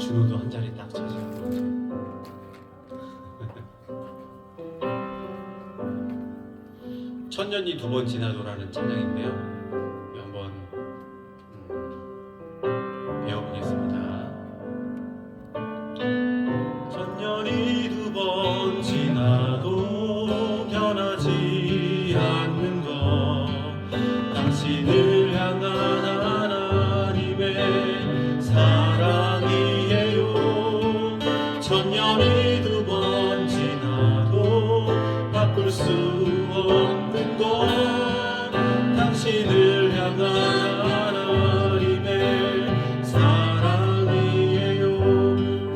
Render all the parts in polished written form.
준호도 한 자리 딱 차지하고. 천년이 두 번 지나도라는 찬양인데요. 한번 배워보겠습니다. 천년이 두 번 지나도 변하지 않는 것, 당신을 향한 하나님의 사랑이에요. 천년이 두 번 지나도 바꿀 수 없는 것, 당신을 향한 하나님의 사랑이에요.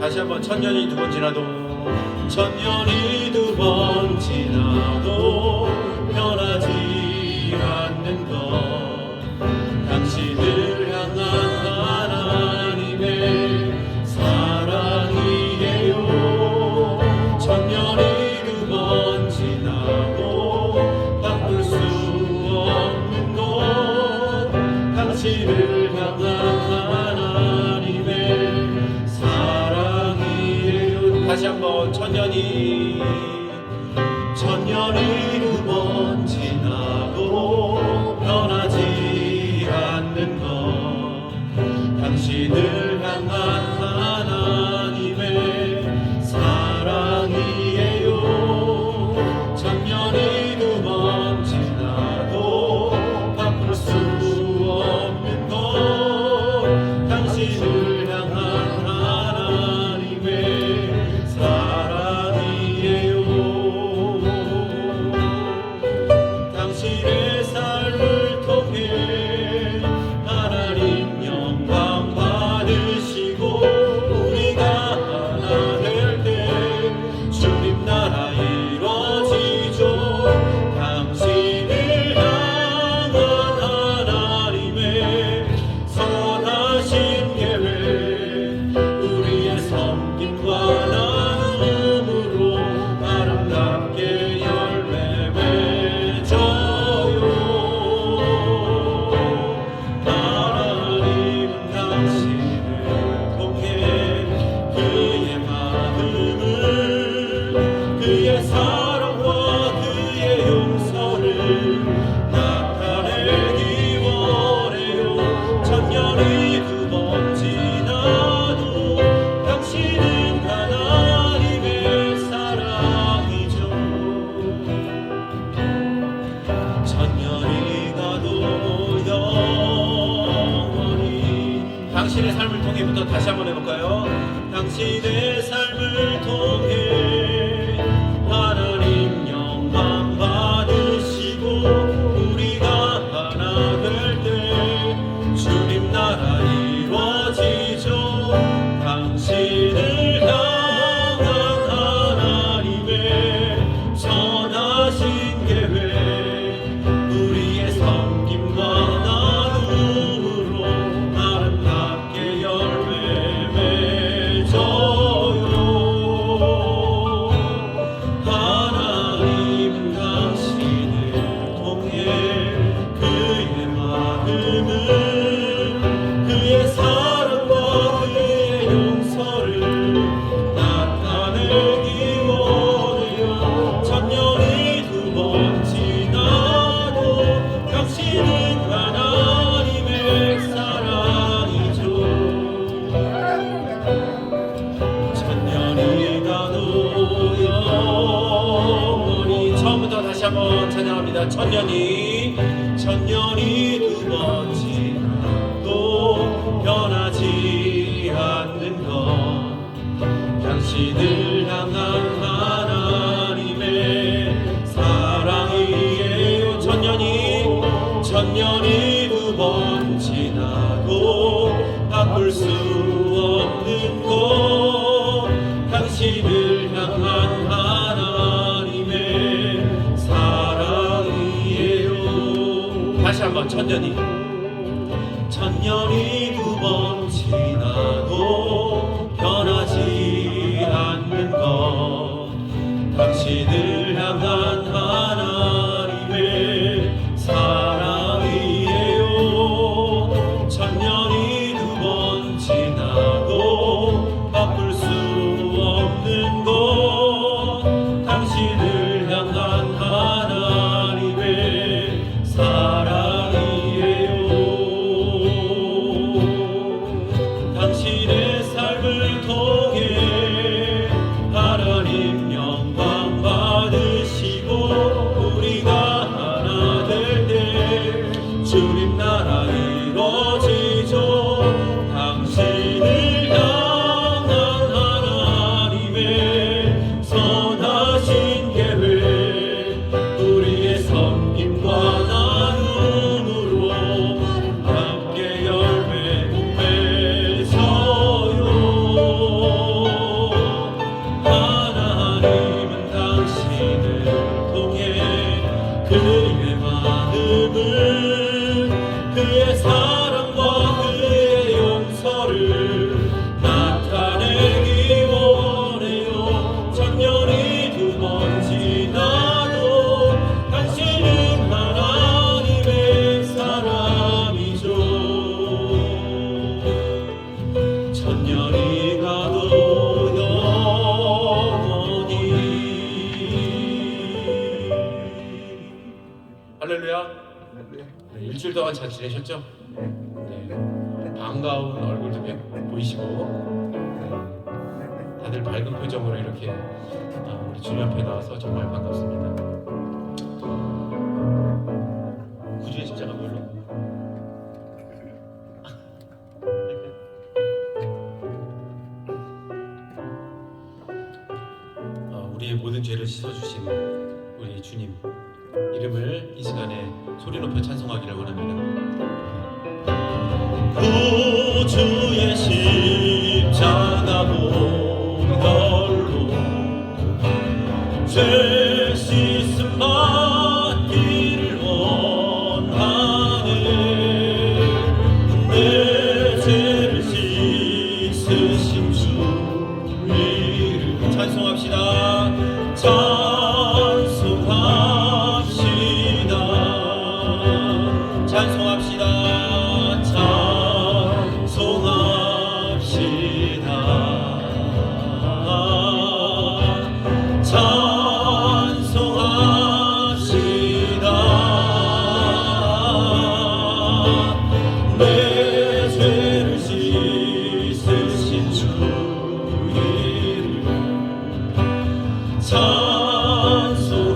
다시 한번 천년이 두 번 지나도, 천년이 두 번 지나도 변하지 않는 것, 당신을 향한 하나님의 사랑이에요. 천년이 두 번 지나도 바꿀 수 없는 것, 당신을 향한 하나님의 사랑이에요. 다시 한번 천년이 두 번 지나도 변하지 않는 것, 당신을 향한 하나님의 사랑이에요. 천년이 두 번 지나도 바꿀 수 없는 것, 당신을 향한 하나님의 사랑이에요. 당신의 삶을 통해 하나님 영광 받으시고, 우리가 하나 될 때 주님 나라 이루어지죠. 당신을 향한 하나님의 선하신 계획, 우리의 섬김과 나눔으로 아름답게 열매 맺어요. 하나님은 당신을 통해 그의 마음을, 그의 사랑과 그의 용서를 나타내기 원해요. 천년이 두 번 지나도 당신은 하나님의 사랑이죠. 천년이 가도 영원히. 당신의 삶을 통해부터 다시 한번 해볼까요? 당신의 삶을 통해 하나님 영광 받으시고, 우리가 하나 될 때 주님 나라 이루어지죠. 당신을 향한 하나님의 선하신 계획, 우리의 섬김과 나눔으로 아름답게 열매 맺어요. 하나님은 당신을 통해 그의 마음을, 그의 사랑과 그의 용서를 나타내기 원해요. 천년이 두 번 지나도 당신은 하나님의 사랑이죠. 천년이 가도 영원히. 처음부터 다시 한번 찬양합니다. 천년이 두 번 지나도 변하지 않는 것, 당신을 향한 하나님의 사랑이에요. 천년이 두 번 지나도 바꿀 수 없는 것, 당신을 향한 하나님의 사랑이에요. 다시 한번 천년이 두 번 지나도 변하지 않는 것, 당신을 향한 하나님의 사랑이에요. 천년이 두 번 지나도 네, 일주일 동안 잘 지내셨죠? 네, 반가운 얼굴도 보이시고 다들 밝은 표정으로 이렇게 우리 주님 앞에 나와서 정말 반갑습니다. 구주의 십자가 별로 우리의 모든 죄를 씻어주신 우리 주님 이름을 이 시간에 소리 높여 찬송하기를 원합니다. 구주의 십자가 보혈로 죄 씻음 받기를 원하네. 내 죄를 씻으신 주 이름 찬송합시다. 찬송합시다. 내 죄를 씻으신 주 이름 찬송합시다.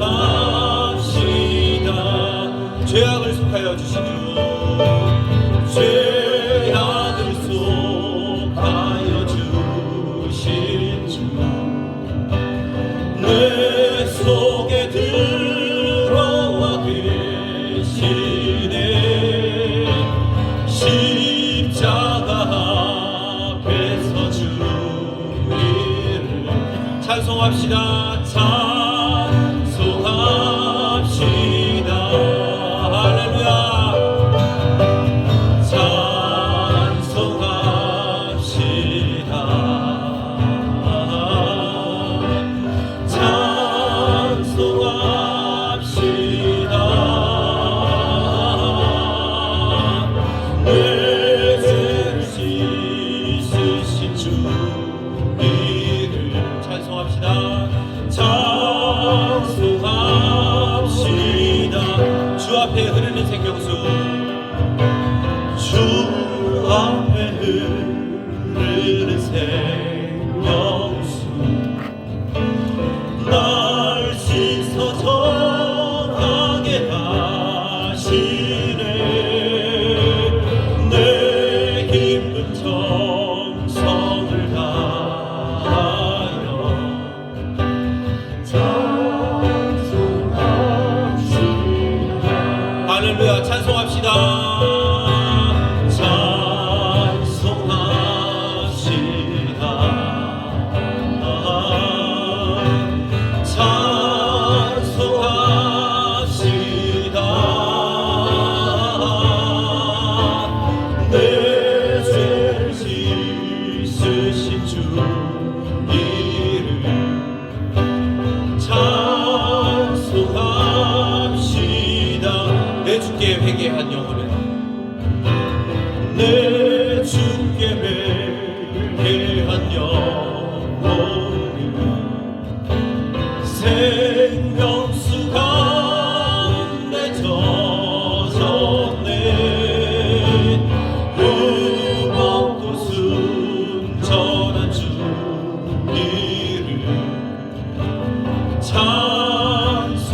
죄악을 속하여 주신 주 죄악을 속하여 주신 주 내 속에 들어와 계시네. 십자가 앞에서 주 이름 찬송합시다. 찬송합시다. 할렐루야. 주 앞에 흐르는 생명수 주 앞에 흐르는 생명수 날 씻어 정하게 하시네. 내 기쁜 정성을 다하여 할렐루야. 찬송합시다. 찬송합시다. 찬송합시다. 내 죄를 씻으신 주 이름 찬송합시다. 내 주께 회개한 영혼은 내 주께 회개한 영혼은 생명수 가운데 젖었네. 무겁고 순전한 주 이름 찬송합시다.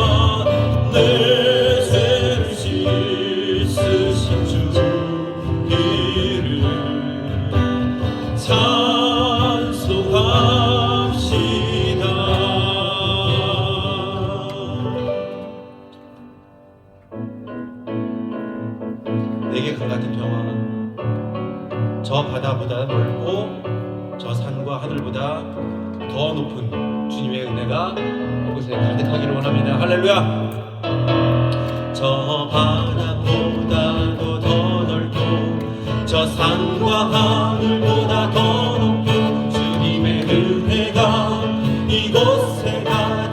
찬송합시다. 내 죄를 씻으신 주 이름 찬송합시다. 내게 그 같은 평화가 저 바다보다 넓고 저 산과 하늘보다 더 높은 주님의 은혜가 이곳에 가득하기를 원합니다. 할렐루야. 저 바다보다도 더 넓고 저 산과 하늘보다 더 높은 주님의 은혜가 이곳에 가득하기를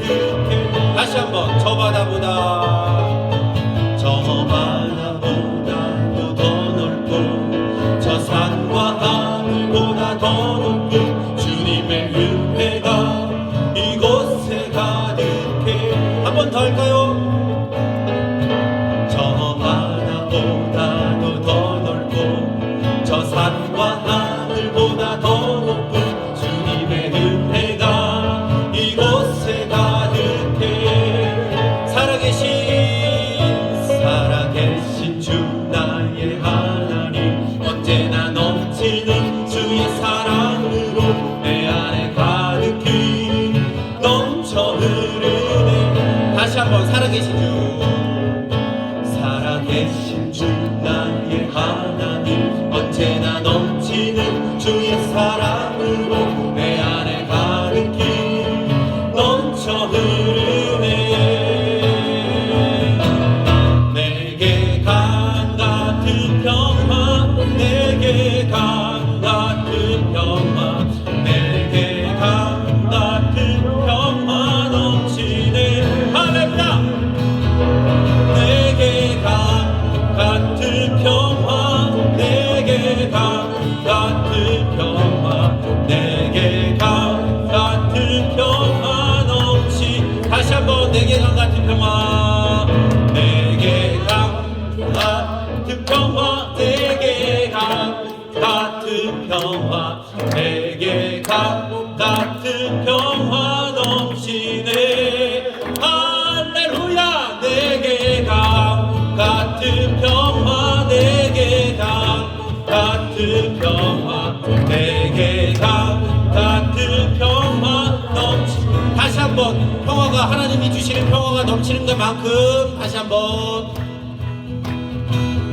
번 더 할까요? 저 바다보다도 더 넓고 저 산과 하늘보다 더 높은 주님의 은혜가 이곳에 가득해. 살아계신 주 나의 하나님, 언제나 넘치는 주의 사랑으로 내 안에 가득히 넘쳐 흐르네. 다시 한번 살아계신 주 나의 하나님, 언제나 넘치는 주의 사랑으로 내 안에 가득히 넘쳐 흐르네. 내게 강 같은 평화, 내게 강 같은 평화, 내게 강 같은 평화 넘치네. 할렐루야. 내게 강 같은 평화, 내게 강 같은 평화, 내게 강 같은 평화 넘치. 다시 한번 내게 강 같은 평화, 내게 강 같은 평화, 내게 강 같은 평화, 내게 강 같은 평화 넘치네. 할렐루야. 내게 강 같은 평화, 내게 강 같은 평화, 내게 강 같은 평화 넘치. 다시 한번 평화가, 하나님이 주시는 평화가 넘치는 것만큼 다시 한번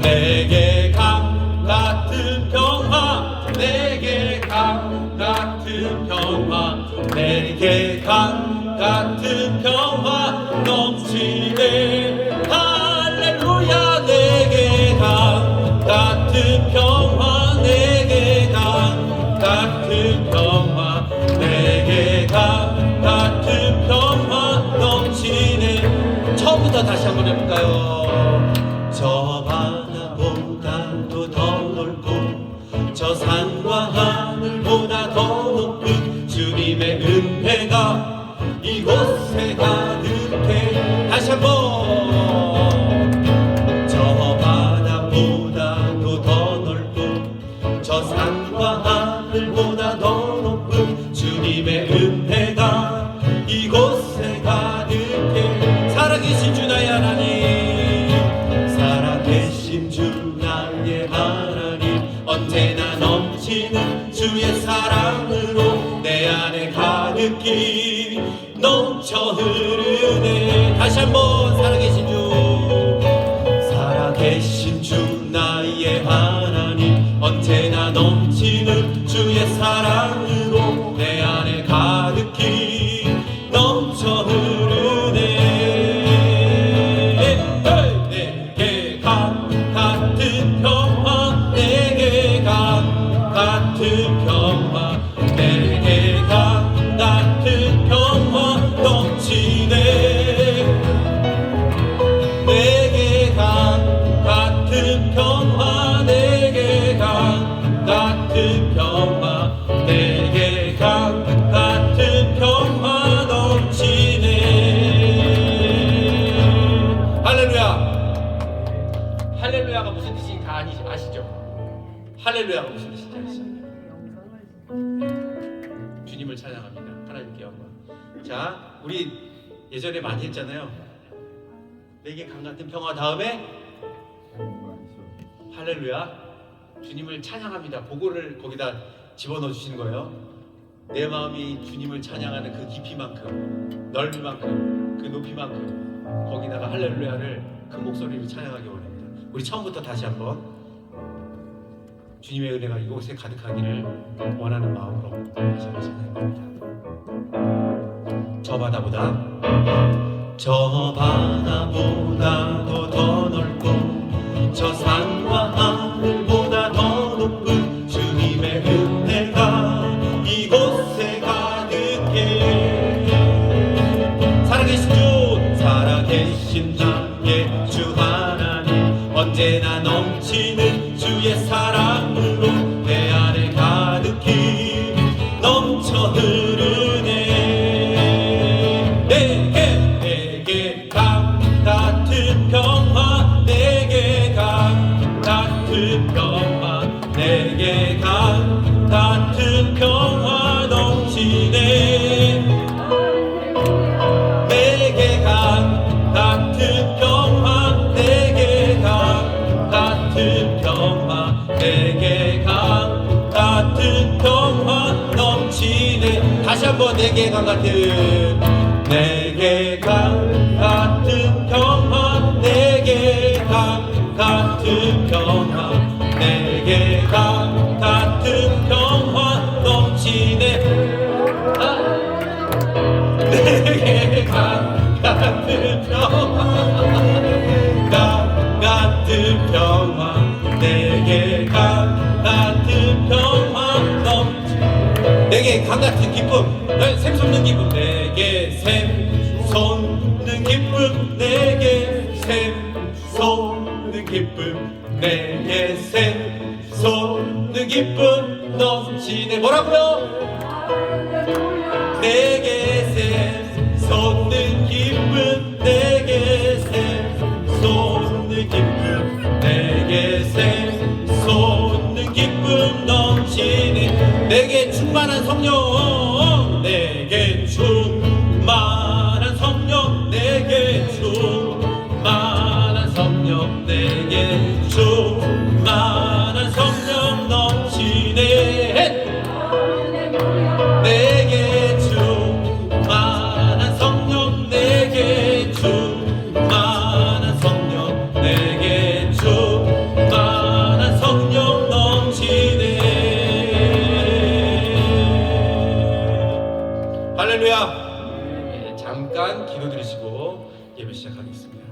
내게 강 같은 평화, 내게 강 같은 평화, 내게 강 같은 평화 넘치네. 할렐루야. 내게 강 같은 평화, 내게 강 같은 평화, 내게 강 같은 평화 넘치네. 처음부터 다시 한번 해볼까요? 저 바다보다도 더 넓고 저 산과 하늘보다 더 높은 주님의 은혜가 이곳에 가득해. 다시 한번. 저 바다보다도 더 넓고 저 산과 하늘보다 더 높은 주님의 은혜가 이곳에 가득해. 살아계신 주 나의 하나님, 살아계신 주 나의 하나님, 언제나 넘치는 주의 사랑으로 내 안에 가득히 넘쳐 흐르네. 다시 한번. 살아계신 주 나의 하나님, 언제나 넘치는 주의 사랑으로 내 안에 가득히 넘쳐 흐르네. 내게 강 같은 평화, 내게 강 같은 평화, 내게 강 같은 평화 넘치네. 내게 강 같은 평화, 내게 강 같은 평화, 내게 강 같은 평화 넘치네. 할렐루야. 할렐루야가 무슨 뜻인지 다 아시죠? 할렐루야가 무슨 뜻인지 아시죠? 주님을 찬양합니다. 하나님께 영광. 자, 우리 예전에 많이 했잖아요. 내게 강 같은 평화 다음에 할렐루야. 주님을 찬양합니다. 그거를 거기다 집어넣어 주시는 거예요. 내 마음이 주님을 찬양하는 그 깊이만큼, 넓이만큼, 그 높이만큼 거기다가 할렐루야를 큰 목소리로 찬양하기 원합니다. 우리 처음부터 다시 한번 주님의 은혜가 이곳에 가득하기를 원하는 마음으로 다시 한번 찬양합니다. 저 바다보다도 더 넓고 저 산과 하늘보다 더 높은 주님의 은혜가 이곳에 가득해. 살아계신 나의 주 하나님, 언제나 넘치는 주의 사랑으로 내 안에 가득히 넘쳐 흐르네. 내게 내게 강 같은 내게 강 같은 평화 내게 강 같은 평화 내게 강 같은 평화 넘치네 내게 강 같은 평화 강 같은 평화 내게 강 같은 평화 넘치네 내게 강 같은 기쁨 샘솟는 기쁨 내게 샘솟는 기쁨 내게 샘솟는 기쁨 내게 샘솟는 기쁨 넘치네 뭐라고요? 내게 샘솟는 기쁨 내게 샘솟는 기쁨 내게 샘솟는 기쁨 넘치네 내게 충만한 성령 내게 충만한 성령 내게 충만한 성령 내게 충만한 성령 넘치네 내게 충만한 성령 내게 충만한 성령 내게 충만한 성령 넘치네 할렐루야. 네, 잠깐 기도드리시고 예배 시작하겠습니다.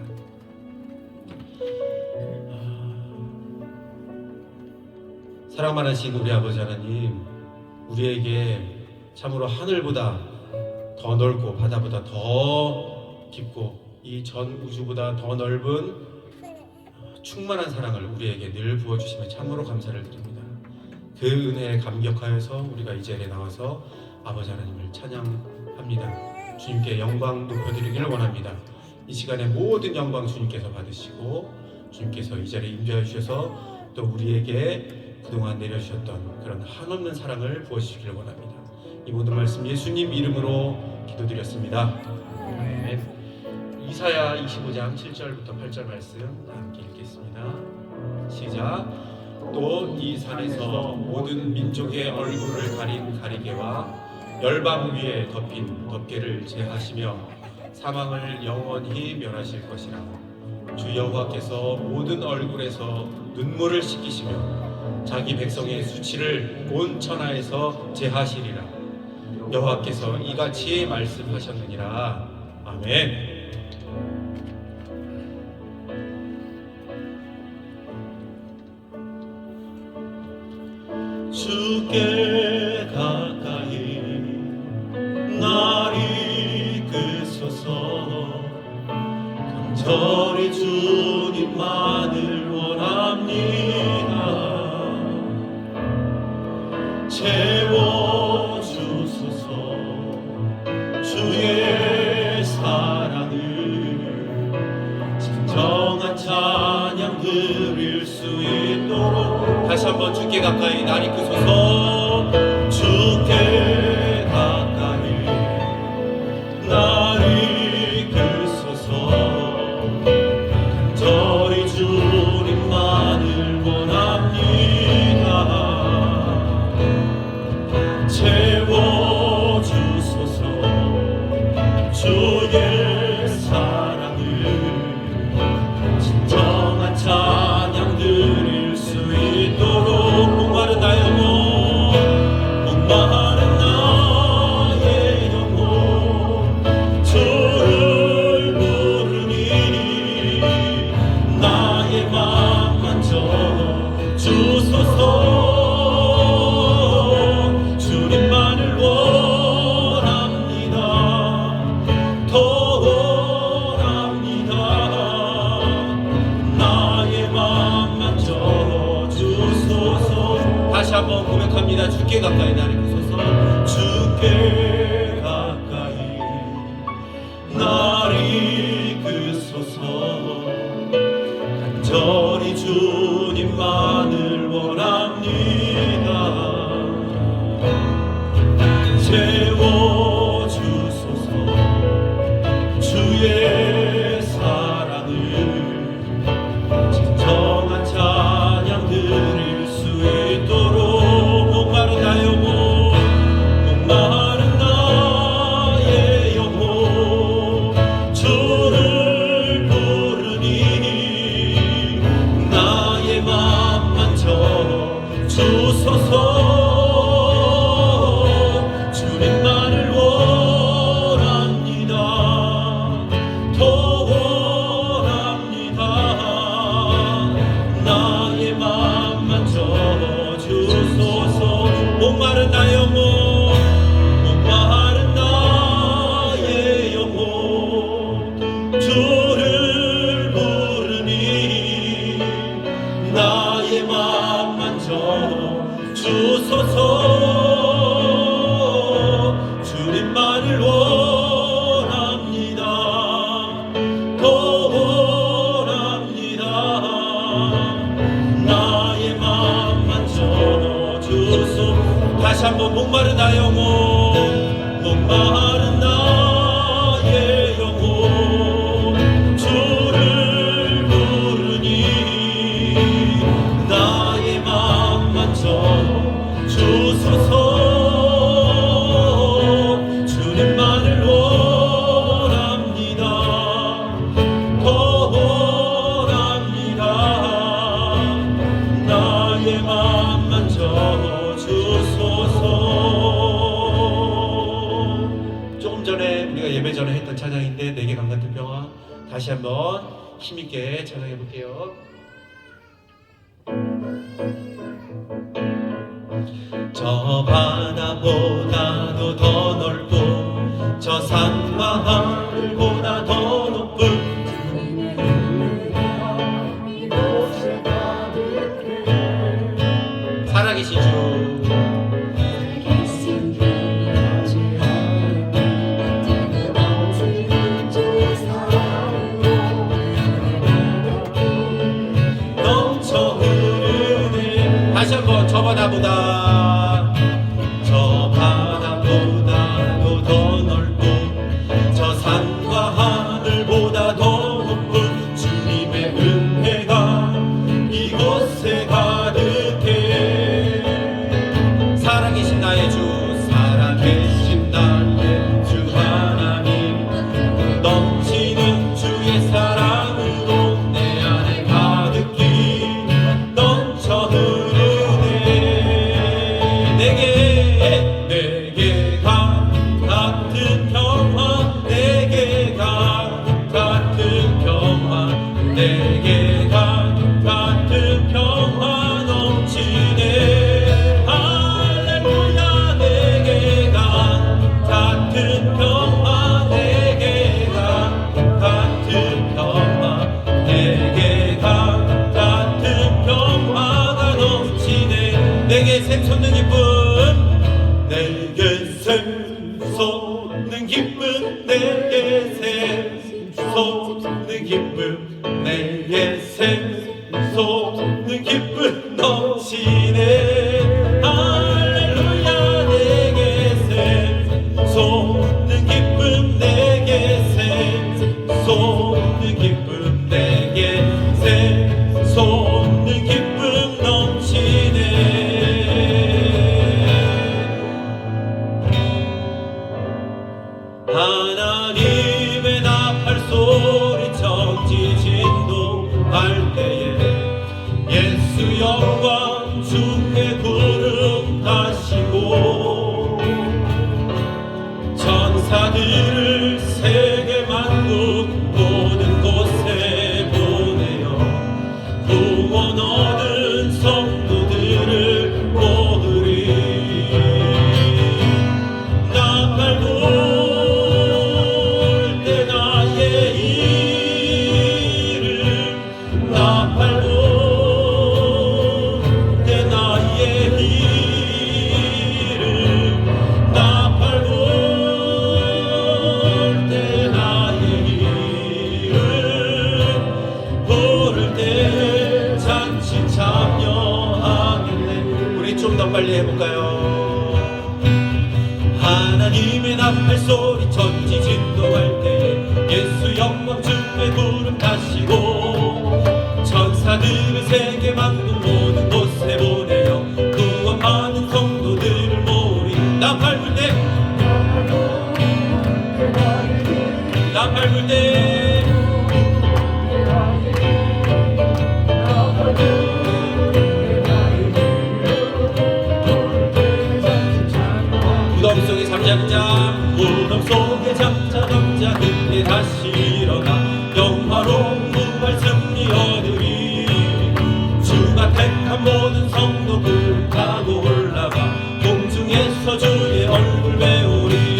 사랑 많으신 우리 아버지 하나님, 우리에게 참으로 하늘보다 더 넓고 바다보다 더 깊고 이 전 우주보다 더 넓은 충만한 사랑을 우리에게 늘 부어주시며 참으로 감사를 드립니다. 그 은혜에 감격하여서 우리가 이 자리에 나와서 아버지 하나님을 찬양합니다. 주님께 영광 높여드리기를 원합니다. 이 시간에 모든 영광 주님께서 받으시고 주님께서 이 자리에 임재해 주셔서 또 우리에게 그동안 내려주셨던 그런 한없는 사랑을 부어주시기를 원합니다. 이 모든 말씀 예수님 이름으로 기도드렸습니다. 아멘. 이사야 25장 7절부터 8절 말씀 함께 읽겠습니다. 시작. 또 이 산에서 모든 민족의 얼굴을 가린 가리개와 열방 위에 덮인 덮개를 제하시며 사망을 영원히 멸하실 것이라. 주 여호와께서 모든 얼굴에서 눈물을 씻기시며 자기 백성의 수치를 온 천하에서 제하시리라. 여호와께서 이같이 말씀하셨느니라. 아멘. 주께 가까이 날 이끄소서. 간절히 주님만을 원합니다. 채워주소서. 주의 사랑을 진정한 찬양 드릴 수 있도록 다시 한번 주께 가까이 날 이끄소서. 주께 가까이 날 이끄소서. 간절히 주님만을 원합니다. 채워주소서. 주의 사랑을 진정한 찬양 드릴 수 있도록 목마른 나의 영혼 목마른 나의 영혼 주를 부르니 나의 맘 만져 주소서. 주님만을 원합니다. 더 원합니다. 나의 맘 만져 주소서. 다시 한번 고백합니다. 주께 가까이 날 이끄소서. 주께 가까이 날 이끄소서. 간절히 주님만을 원합니다. 채워주소서. 주의 사랑을 진정한 찬양 드릴 수 있도록 목마른 나의 영혼 목마른 나의 내게 강 같은 평화. 다시 한번 힘있게 찬양해 볼게요. 저 바다보다도 더 넓고 저 산과 하늘보다 더 높은 살아계신 주 넘쳐 흐르는 다시 한번 저 바다보다 더 넓고 저 산과 하늘보다 더 높은 주님의 은혜가 이곳에 가득해. 살아계신 나의 주 살아계신 나의 주 하나님 넘치는 주의 사랑으로 내 안에 가득히 넘쳐 흐르네. 내게 같은 평화 내게 같은 평화 내게 같은 평화 넘치네. 할렐루야. 내게 같은 평화 내게 같은 평화 내게 같은 평화가 넘치네. 내게 샘솟는 기쁨 내게 샘솟는 기쁨 내게 샘솟는 기쁨 내게 샘솟는 기쁨 넘치네. 할렐루야. 내게 샘솟는 기쁨 내게 샘솟는 기쁨 내게 샘솟는 기쁨 넘치네. 하나님의 나팔 소리 천지 진동할 때에 예수 영광 주의 구름 타시고 천사들을 세계 만국 모든 곳에 보내어 구원 얻은 성도들을 모으리. 나팔 불 때 나의 이름 나팔 불 때 나의 이름 나팔 불 때 나의 이름 부를 때 잔치 참여하겠네. 우리 좀 더 빨리 해볼까요? 하나님의 나팔 소리 천지 진동할 때에 예수 영광 주의 구름 타시고 천사들을 세계 만국 모든 곳에 보내어 구원 받은 성도들을 모으리. 나팔 불 때 나팔 불 때 무덤 속에 잠잠자 무덤 속에 잠잠자 그때 다시 일어나 영화로운 부활 승리 얻으리. 주가 택한 모든 성도들 타고 올라가 공중에서 주의 얼굴 배우리.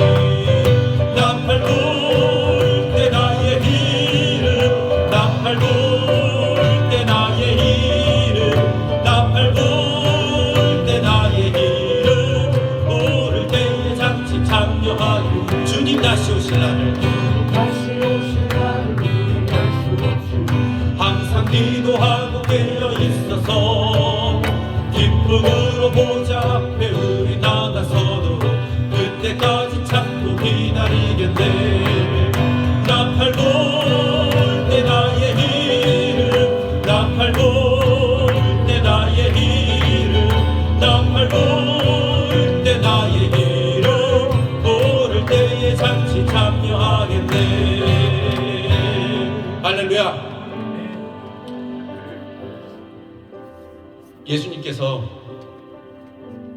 나팔 불 때 나의 이름 나팔 불 때 나의 이름 나팔 불 때 나의 이름 부를 때에 잔치 참여하고 주님 다시 오실 날을 항상 기도하고 깨어 있어서 기쁨으로 보좌 앞에 우리 나가서도록 그때까지 참고 기다리겠네. 나팔 불 때 나의 이름 나팔 불 때 나의 이름 나팔 불 때 나의 이름 부를 때에 잔치 참여하겠네. 할렐루야. 예수님께서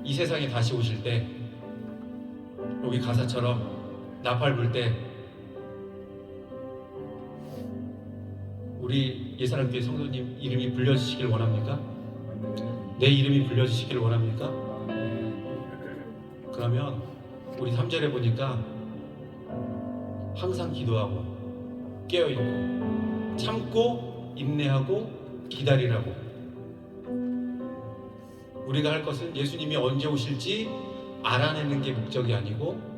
이 세상에 다시 오실 때 여기 가사처럼 나팔 불 때 우리 예사람교회 성도님 이름이 불려지시길 원합니까? 내 이름이 불려지시길 원합니까? 그러면 우리 3절에 보니까 항상 기도하고 깨어있고 참고 인내하고 기다리라고. 우리가 할 것은 예수님이 언제 오실지 알아내는 게 목적이 아니고,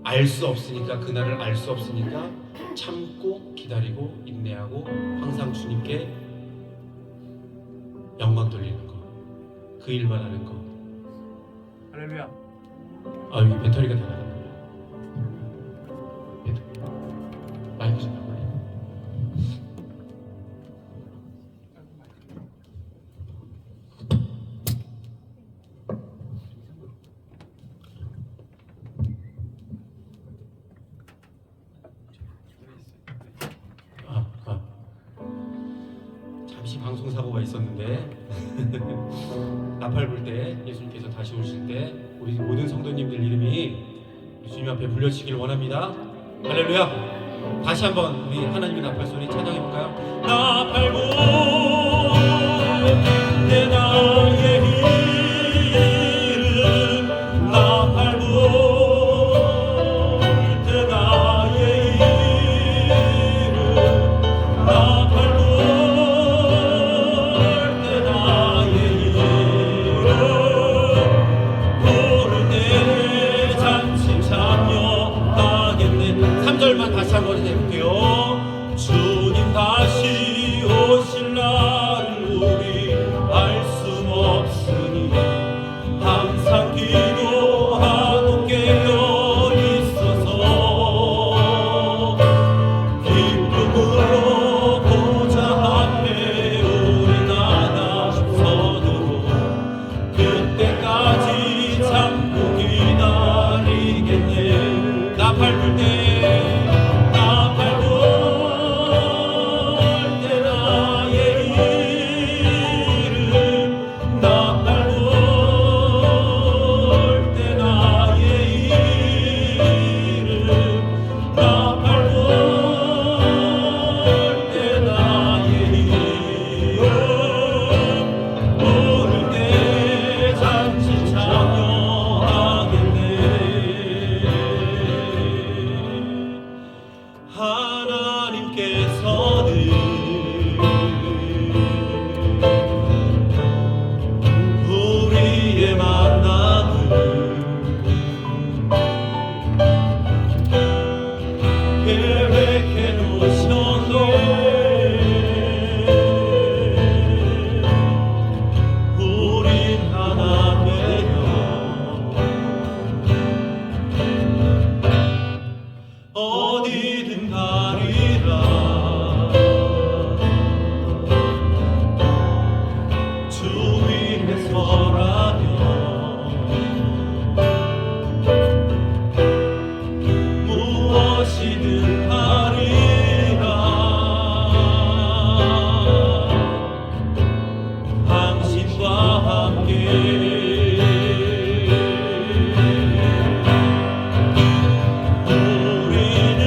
알 수 없으니까, 그날을 알 수 없으니까 참고 기다리고 인내하고 항상 주님께 영광 돌리는 거, 그 일만 하는 거. 할렐루야. 아, 여기 배터리가 다 나간 거예요. 마이크 좀 바꿔요. 잠시 방송 사고가 있었는데 나팔 불 때, 예수님께서 다시 오실 때 우리 모든 성도님들 이름이 주님 앞에 불려지길 원합니다. 할렐루야. 다시 한번 우리 하나님의 나팔 소리 찬양해 볼까요? 나팔 불 때 나의 이름, 나팔 불 때 나의 이름, 나팔 불 때 나의 이름, 부를 때 잠시 참여하겠네. 3절만 다시 한번 해볼게요. 주님 다시 오실 날을 우리 알 수 없으니 항상 기도하고 깨어 있어서 기쁨으로 보좌 앞에 우리 나가서도 그때까지 참고 기다리겠네. 나팔 불 때, 나팔 불 때 나의 이름, 나팔 불 때 나의 이름, 나팔 불 때 나의 이름, 부를 때 잠시 참여하겠네. 하나님께서는 우리의 만남을 계획해 놓으셨네. 우린 하나 되어 어디든 가리라. 주 위에 서라면 무엇이든 하리라. 당신과 함께 우리는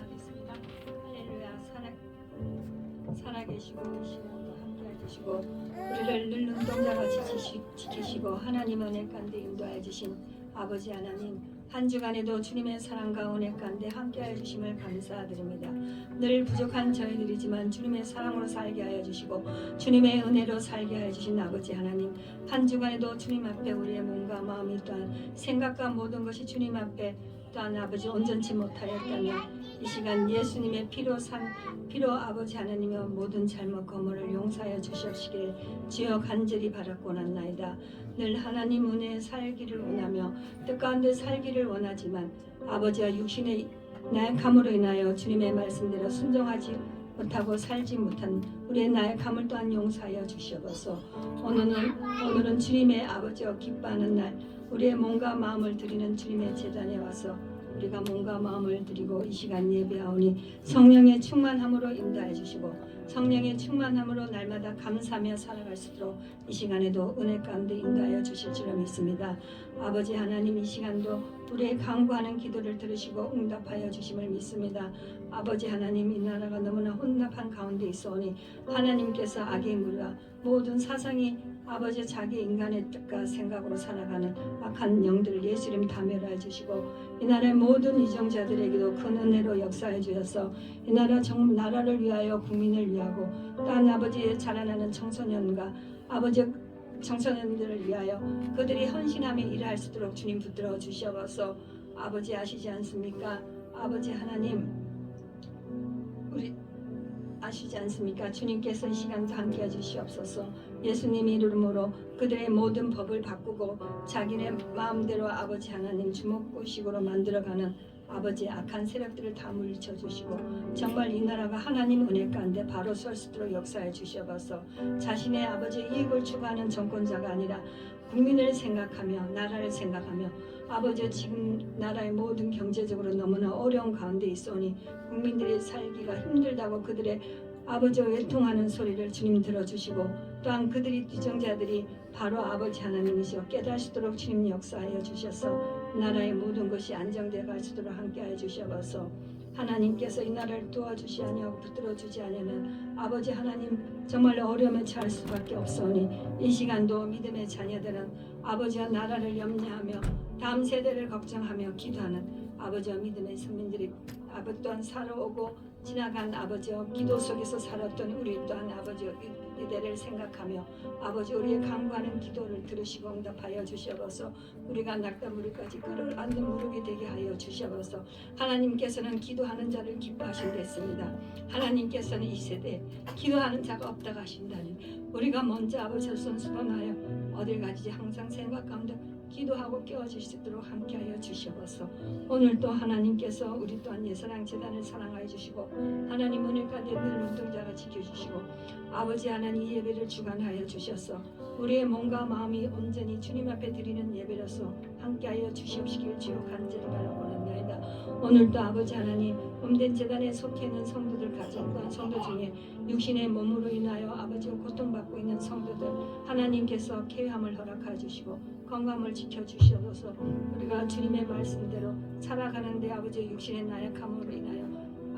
하겠습니다. 할렐루야. 살아계시고 이 시간도 함께해 주시고 우리를 늘 눈동자같이 지키시고 하나님 은혜 가운데 인도해 주신 아버지 하나님, 한 주간에도 주님의 사랑과 은혜 가운데 함께해 주심을 감사드립니다. 늘 부족한 저희들이지만 주님의 사랑으로 살게 하여 주시고 주님의 은혜로 살게 하여 주신 아버지 하나님, 한 주간에도 주님 앞에 우리의 몸과 마음이 또한 생각과 모든 것이 주님 앞에 또한 아버지 온전치 못하였다면 이 시간 예수님의 피로 아버지 하나님의 모든 잘못 거물을 용서하여 주시옵시길 주여 간절히 바라고 났나이다. 늘 하나님 은혜에 살기를 원하며 뜻 가운데 살기를 원하지만 아버지와 육신의 나약함으로 인하여 주님의 말씀대로 순종하지 못하고 살지 못한 우리의 나약함을 또한 용서하여 주시옵소서. 오늘은 주님의 아버지와 기뻐하는 날, 우리의 몸과 마음을 드리는 주님의 제단에 와서 우리가 몸과 마음을 드리고 이 시간 예배하오니 성령의 충만함으로 인도해 주시고 성령의 충만함으로 날마다 감사하며 살아갈 수 있도록 이 시간에도 은혜 가운데 인도하여 주실 줄을 믿습니다. 아버지 하나님, 이 시간도 우리의 간구하는 기도를 들으시고 응답하여 주심을 믿습니다. 아버지 하나님, 이 나라가 너무나 혼납한 가운데 있어오니 하나님께서 악의 무리와 모든 사상이 아버지 자기 인간의 뜻과 생각으로 살아가는 악한 영들을 예수 이름 다 멸하여 주시고 이 나라의 모든 이정자들에게도 큰 은혜로 역사해 주셔서 이 나라를 위하여 국민을 위하고 또한 아버지의 자라나는 청소년과 아버지 청소년들을 위하여 그들이 헌신하며 일할 수 있도록 주님 붙들어 주시옵소서. 아버지 아시지 않습니까? 아버지 하나님, 우리 아시지 않습니까? 주님께서 이 시간도 함께 해주시옵소서. 예수님 이름으로 그들의 모든 법을 바꾸고 자기네 마음대로 아버지 하나님 주먹구식으로 만들어가는 아버지 악한 세력들을 다 물리쳐 주시고 정말 이 나라가 하나님 은혜 가운데 바로 설 수 있도록 역사해 주시옵소서. 자신의 아버지 이익을 추구하는 정권자가 아니라 국민을 생각하며 나라를 생각하며 아버지 지금 나라의 모든 경제적으로 너무나 어려운 가운데 있으니 국민들이 살기가 힘들다고 그들의 아버지와 외통하는 소리를 주님 들어주시고 또한 그들이 뒤정자들이 바로 아버지 하나님이시여 깨달으시도록 주님 역사하여 주셔서 나라의 모든 것이 안정되어 갈 수 있도록 함께하여 주셔서 하나님께서 이 나라를 도와주시 아니하고 붙들어 주지 아니하면 아버지 하나님 정말 어려움에 처할 수밖에 없사오니 이 시간도 믿음의 자녀들은 아버지와 나라를 염려하며 다음 세대를 걱정하며 기도하는 아버지와 믿음의 선민들이 아버지 또한 살아오고 지나간 아버지와 기도 속에서 살았던 우리 또한 아버지와 이대를 생각하며 아버지 우리의 간구하는 기도를 들으시고 응답하여 주시옵소서. 우리가 낙담무리까지 끌어안는 무릎이 되게 하여 주시옵소서. 하나님께서는 기도하는 자를 기뻐하신 됐습니다. 하나님께서는 이 세대에 기도하는 자가 없다고 하신다니 우리가 먼저 아버지의 손수건하여 어딜 가지지 항상 생각 가운데 기도하고 깨워질 수 있도록 함께하여 주시옵소서. 오늘도 하나님께서 우리 또한 예사랑 재단을 사랑하여 주시고 하나님 은혜 가운데 늘 눈동자가 지켜주시고 아버지 하나님 이 예배를 주관하여 주셔서 우리의 몸과 마음이 온전히 주님 앞에 드리는 예배로서 함께하여 주시옵시길 주여 간절히 바라보는나이다. 오늘도 아버지 하나님 몸된 재단에 속해 있는 성도들 가정 또한 성도 중에 육신의 몸으로 인하여 아버지와 고통받고 있는 성도들 하나님께서 쾌함을 허락하여 주시고 건강을 지켜주시옵소서. 우리가 주님의 말씀대로 살아가는데 아버지의 육신의 나약함으로 인하여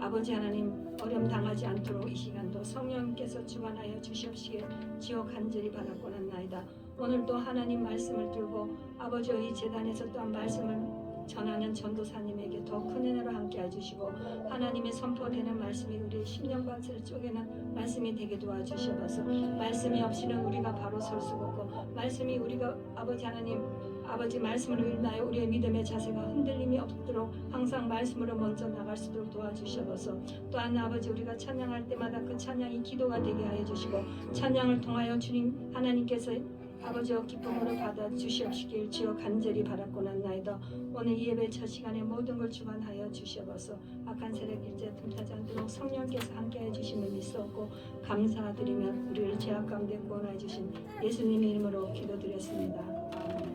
아버지 하나님 어려움 당하지 않도록 이 시간도 성령님께서 주관하여 주시옵시길 지어 간절히 바라고 났나이다. 오늘도 하나님 말씀을 들고 아버지와 이 재단에서 또한 말씀을 전하는 전도사님에게 더 큰 은혜로 함께 해주시고 하나님의 선포되는 말씀이 우리의 심령관세를 쪼개는 말씀이 되게 도와주시옵소서. 말씀이 없이는 우리가 바로 설 수가 없고 말씀이 우리가 아버지 하나님 아버지 말씀으로 인하여 우리의 믿음의 자세가 흔들림이 없도록 항상 말씀으로 먼저 나갈 수 있도록 도와주시옵소서. 또한 아버지 우리가 찬양할 때마다 그 찬양이 기도가 되게 하여 주시고 찬양을 통하여 주님 하나님께서 아버지와 기쁨으로 받아 주시옵시길 주여 간절히 바라고 났나이다. 오늘 이 예배 첫 시간에 모든 걸 주관하여 주시옵소서. 악한 세력 일제 틈타지 않도록 성령께서 함께해 주심을 믿사옵고 감사드리며 우리를 죄악 가운데 구원해 주신 예수님의 이름으로 기도드렸습니다. 아멘.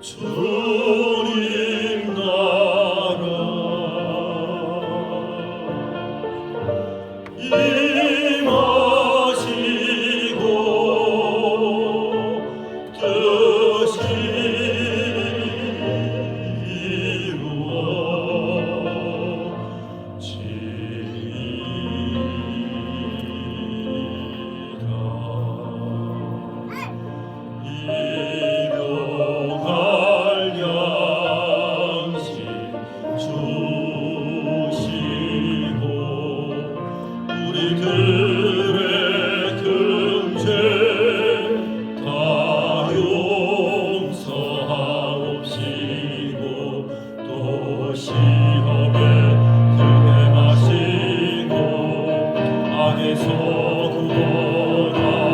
주님 나라 임하시고 뜻이 일용할 양식 주시고 우리들의 금죄 다 용서하옵시고 또 시험에 들행하시고 악에서 구원하소서.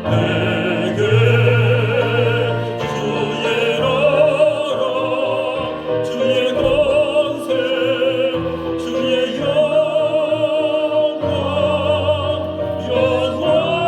내게 주의 나라 주의 권세 주의 영광 영원히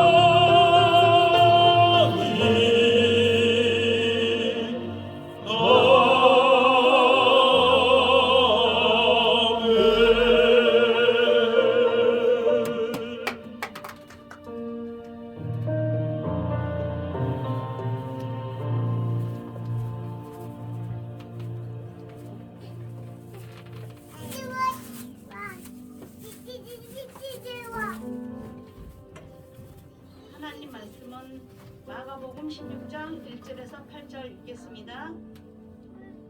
하나님 말씀은 마가복음 16장 1절에서 8절 읽겠습니다.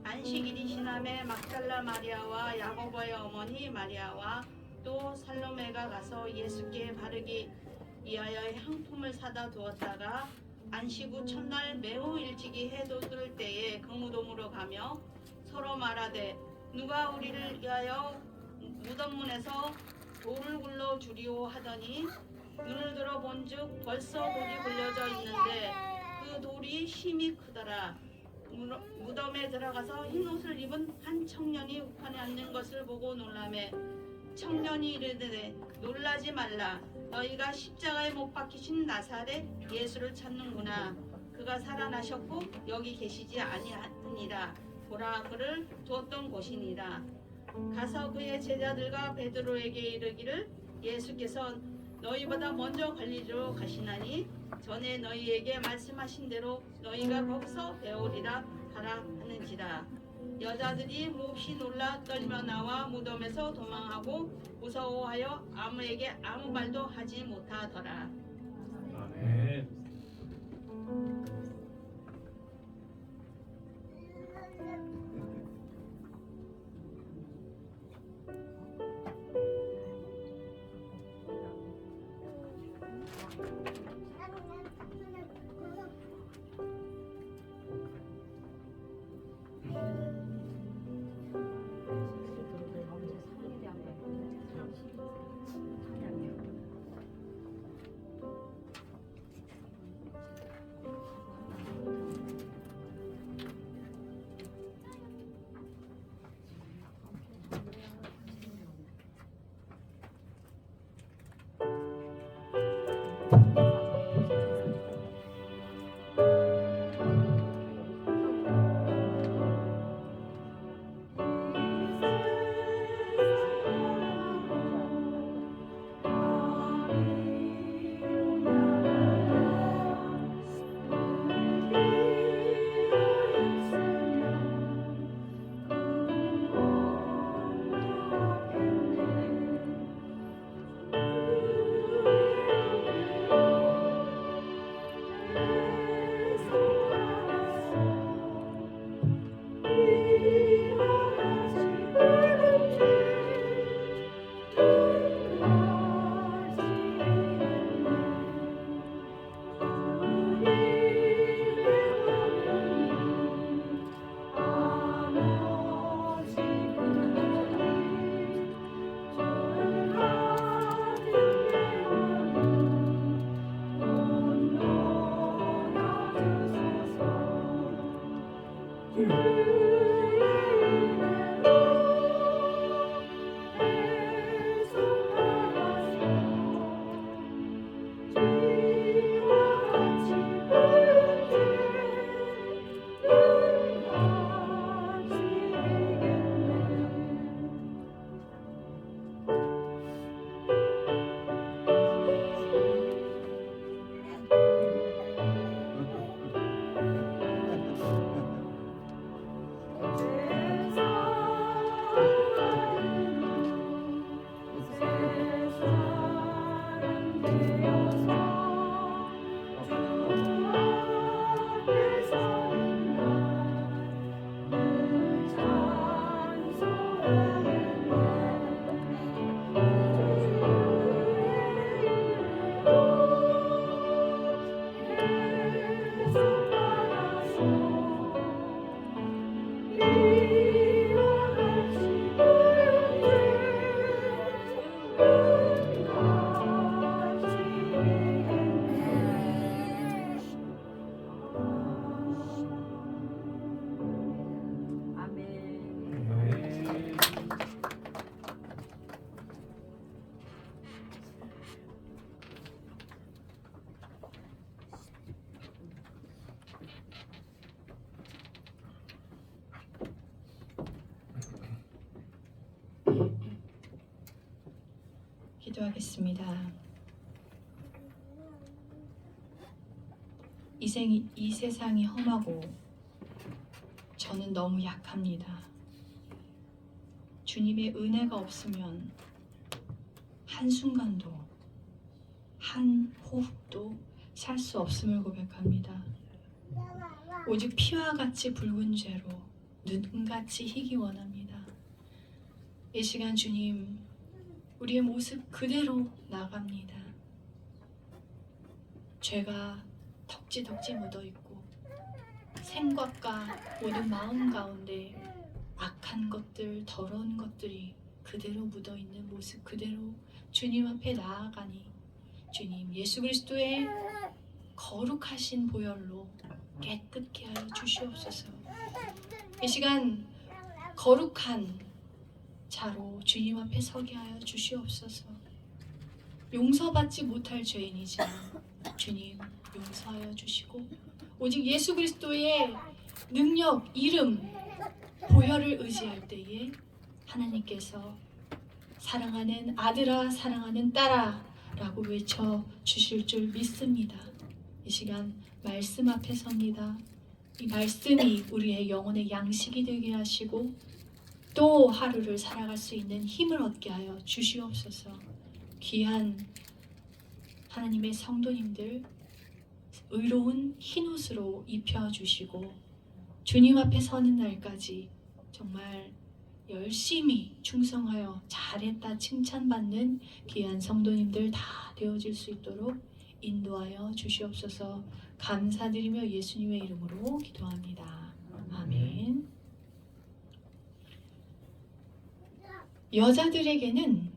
안식일이 지남에 막달라 마리아와 야고보의 어머니 마리아와 또 살로메가 가서 예수께 바르기 위하여 향품을 사다 두었다가 안식 후 첫날 매우 일찍이 해 돋을 때에 그 무덤으로 가며 서로 말하되 누가 우리를 위하여 무덤문에서 돌을 굴러 주리오 하더니 눈을 들어 본즉 벌써 돌이 굴려져 있는데 그 돌이 심히 크더라. 무덤에 들어가서 흰 옷을 입은 한 청년이 우편에 앉는 것을 보고 놀라매 청년이 이르되 놀라지 말라. 너희가 십자가에 못 박히신 나사렛 예수를 찾는구나. 그가 살아나셨고 여기 계시지 아니하니라. 보라 그를 두었던 곳이니라. 가서 그의 제자들과 베드로에게 이르기를 예수께서 너희보다 먼저 갈릴리로 가시나니 전에 너희에게 말씀하신 대로 너희가 거기서 배우리라 하라 하는지라. 여자들이 몹시 놀라 떨며 나와 무덤에서 도망하고 무서워하여 아무에게 아무 말도 하지 못하더라. 아멘. 기도하겠습니다. 이 세상이 험하고 저는 너무 약합니다. 주님의 은혜가 없으면 한순간도 한 호흡도 살 수 없음을 고백합니다. 오직 피와 같이 붉은 죄로 눈같이 희기 원합니다. 이 시간 주님, 우리의 모습 그대로 나갑니다. 죄가 덕지덕지 묻어있고 생각과 모든 마음 가운데 악한 것들, 더러운 것들이 그대로 묻어있는 모습 그대로 주님 앞에 나아가니 주님 예수 그리스도의 거룩하신 보혈로 깨끗게 하여 주시옵소서. 이 시간 거룩한 자로 주님 앞에 서게 하여 주시옵소서. 용서받지 못할 죄인이지만 주님 용서하여 주시고 오직 예수 그리스도의 능력, 이름, 보혈을 의지할 때에 하나님께서 사랑하는 아들아, 사랑하는 딸아 라고 외쳐 주실 줄 믿습니다. 이 시간 말씀 앞에 섭니다. 이 말씀이 우리의 영혼의 양식이 되게 하시고 또 하루를 살아갈 수 있는 힘을 얻게 하여 주시옵소서. 귀한 하나님의 성도님들 의로운 흰옷으로 입혀주시고 주님 앞에 서는 날까지 정말 열심히 충성하여 잘했다 칭찬받는 귀한 성도님들 다 되어질 수 있도록 인도하여 주시옵소서. 감사드리며 예수님의 이름으로 기도합니다. 아멘. 여자들에게는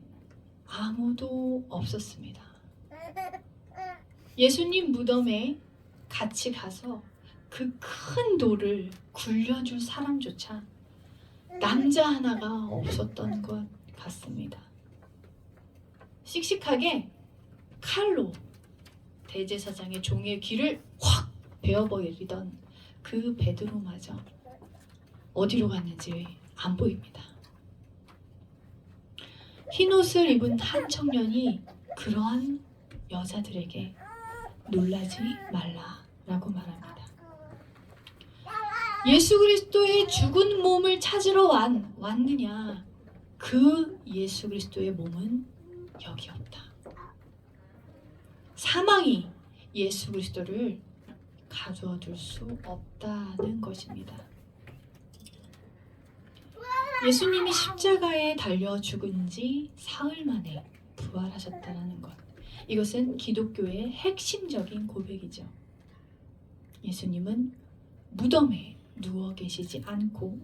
아무도 없었습니다. 예수님 무덤에 같이 가서 그 큰 돌을 굴려줄 사람조차 남자 하나가 없었던 것 같습니다. 씩씩하게 칼로 대제사장의 종의 귀를 확 베어버리던 그 베드로마저 어디로 갔는지 안 보입니다. 흰옷을 입은 한 청년이 그러한 여자들에게 놀라지 말라라고 말합니다. 예수 그리스도의 죽은 몸을 찾으러 왔느냐? 그 예수 그리스도의 몸은 여기 없다. 사망이 예수 그리스도를 가두어 둘 수 없다는 것입니다. 예수님이 십자가에 달려 죽은 지 사흘 만에 부활하셨다는 것. 이것은 기독교의 핵심적인 고백이죠. 예수님은 무덤에 누워 계시지 않고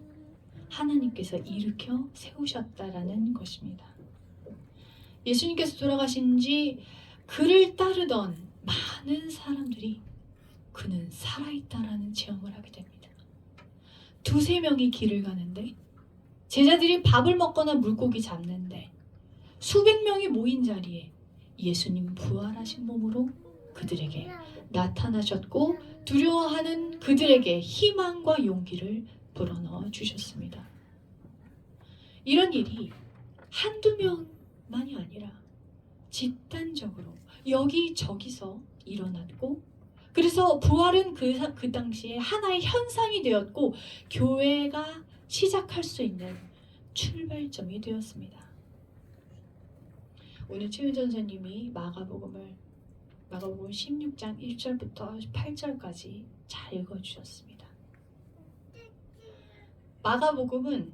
하나님께서 일으켜 세우셨다라는 것입니다. 예수님께서 돌아가신 지 그를 따르던 많은 사람들이 그는 살아있다라는 체험을 하게 됩니다. 두세 명이 길을 가는데 제자들이 밥을 먹거나 물고기 잡는데 수백 명이 모인 자리에 예수님 부활하신 몸으로 그들에게 나타나셨고 두려워하는 그들에게 희망과 용기를 불어넣어 주셨습니다. 이런 일이 한두 명만이 아니라 집단적으로 여기저기서 일어났고 그래서 부활은 그 당시에 하나의 현상이 되었고 교회가 시작할 수 있는 출발점이 되었습니다. 오늘 최윤 전사님이 마가복음 16장 1절부터 8절까지 잘 읽어주셨습니다. 마가복음은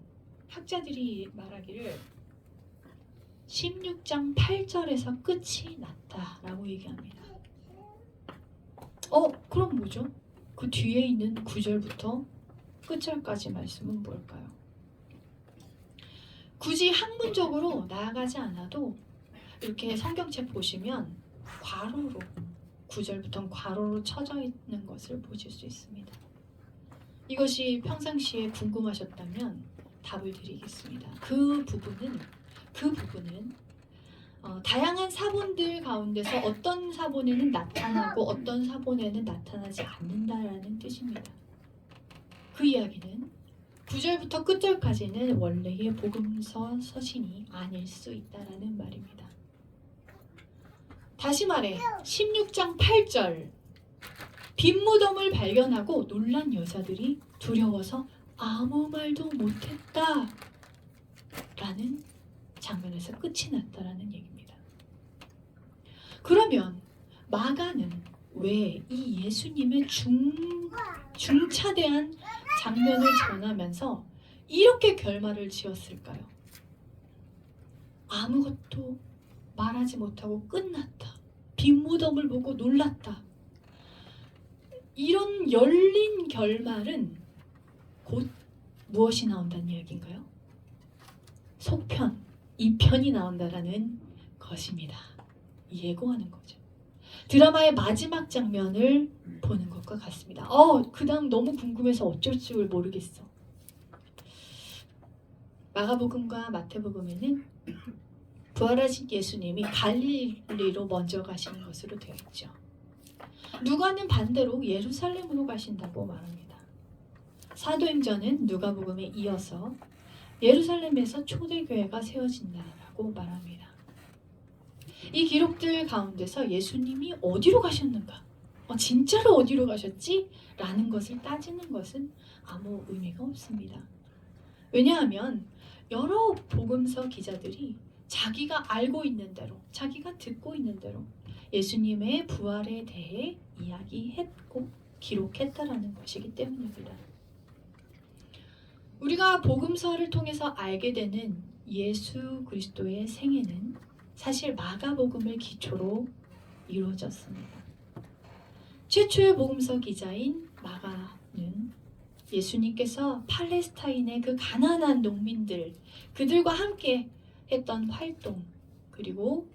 학자들이 말하기를 16장 8절에서 끝이 났다라고 얘기합니다. 그럼 뭐죠? 그 뒤에 있는 9절부터 끝절까지 말씀은 뭘까요? 굳이 학문적으로 나아가지 않아도 이렇게 성경책 보시면 괄호로 9절부터 괄호로 쳐져 있는 것을 보실 수 있습니다. 이것이 평상시에 궁금하셨다면 답을 드리겠습니다. 그 부분은 다양한 사본들 가운데서 어떤 사본에는 나타나고 어떤 사본에는 나타나지 않는다라는 뜻입니다. 그 이야기는 9절부터 끝절까지는 원래의 복음서 서신이 아닐 수 있다라는 말입니다. 다시 말해 16장 8절 빈 무덤을 발견하고 놀란 여자들이 두려워서 아무 말도 못했다 라는 장면에서 끝이 났다라는 얘기입니다. 그러면 마가는 왜 이 예수님의 중차대한 장면을 전하면서 이렇게 결말을 지었을까요? 아무것도 말하지 못하고 끝났다. 빈 무덤을 보고 놀랐다. 이런 열린 결말은 곧 무엇이 나온다는 이야기인가요? 속편, 2편이 나온다라는 것입니다. 예고하는 거죠. 드라마의 마지막 장면을 보는 것과 같습니다. 그 다음 너무 궁금해서 어쩔 줄 모르겠어. 마가복음과 마태복음에는 부활하신 예수님이 갈릴리로 먼저 가시는 것으로 되어 있죠. 누가는 반대로 예루살렘으로 가신다고 말합니다. 사도행전은 누가복음에 이어서 예루살렘에서 초대교회가 세워진다라고 말합니다. 이 기록들 가운데서 예수님이 어디로 가셨는가? 진짜로 어디로 가셨지? 라는 것을 따지는 것은 아무 의미가 없습니다. 왜냐하면 여러 복음서 기자들이 자기가 알고 있는 대로, 자기가 듣고 있는 대로 예수님의 부활에 대해 이야기했고 기록했다라는 것이기 때문입니다. 우리가 복음서를 통해서 알게 되는 예수 그리스도의 생애는 사실 마가복음을 기초로 이루어졌습니다. 최초의 복음서 기자인 마가는 예수님께서 팔레스타인의 그 가난한 농민들, 그들과 함께 했던 활동, 그리고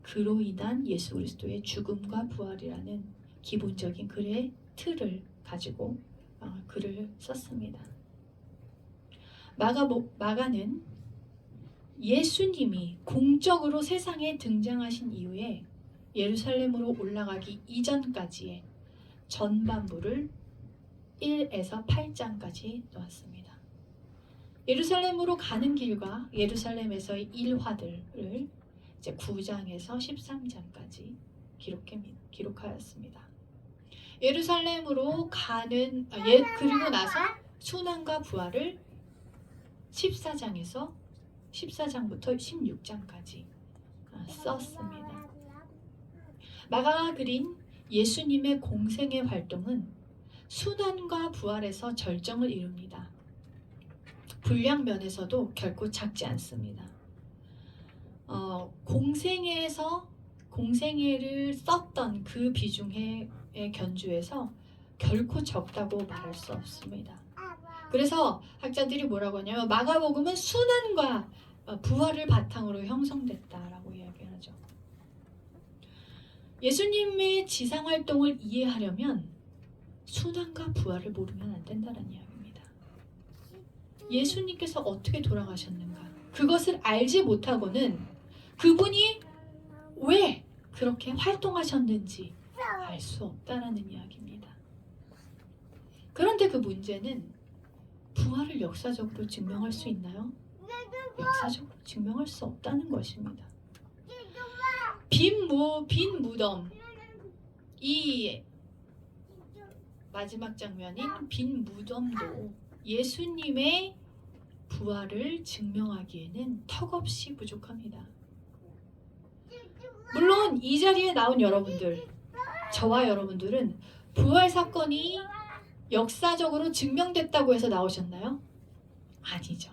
그로 인한 예수 그리스도의 죽음과 부활이라는 기본적인 글의 틀을 가지고 글을 썼습니다. 마가는 예수님이 공적으로 세상에 등장하신 이후에 예루살렘으로 올라가기 이전까지의 전반부를 1에서 8장까지 놓았습니다. 예루살렘으로 가는 길과 예루살렘에서의 일화들을 이제 9장에서 13장까지 기록하였습니다. 예루살렘으로 가는 그리고 나서 순환과 부활을 14장부터 16장까지 썼습니다. 마가가 그린 예수님의 공생의 활동은 순환과 부활에서 절정을 이룹니다. 분량 면에서도 결코 작지 않습니다. 공생애를 썼던 그 비중의 견주에서 결코 적다고 말할 수 없습니다. 그래서 학자들이 뭐라고 하냐면 마가복음은 순환과 부활을 바탕으로 형성됐다라고 이야기하죠. 예수님의 지상활동을 이해하려면 순환과 부활을 모르면 안 된다는 이야기입니다. 예수님께서 어떻게 돌아가셨는가? 그것을 알지 못하고는 그분이 왜 그렇게 활동하셨는지 알 수 없다라는 이야기입니다. 그런데 그 문제는 부활을 역사적으로 증명할 수 있나요? 역사적으로 증명할 수 없다는 것입니다. 빈 무덤, 이 마지막 장면인 빈 무덤도 예수님의 부활을 증명하기에는 턱없이 부족합니다. 물론 이 자리에 나온 여러분들, 저와 여러분들은 부활 사건이 역사적으로 증명됐다고 해서 나오셨나요? 아니죠.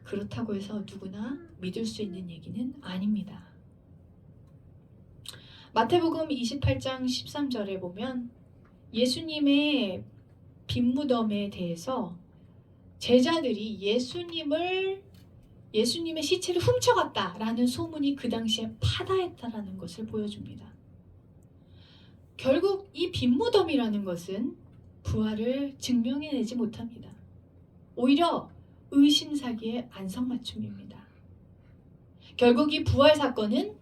그렇다고 해서 누구나 믿을 수 있는 얘기는 아닙니다. 마태복음 28장 13절에 보면 예수님의 빈 무덤에 대해서 제자들이 예수님의 시체를 훔쳐갔다라는 소문이 그 당시에 파다했다라는 것을 보여줍니다. 결국 이 빈 무덤이라는 것은 부활을 증명해내지 못합니다. 오히려 의심사기의 안성맞춤입니다. 결국 이 부활 사건은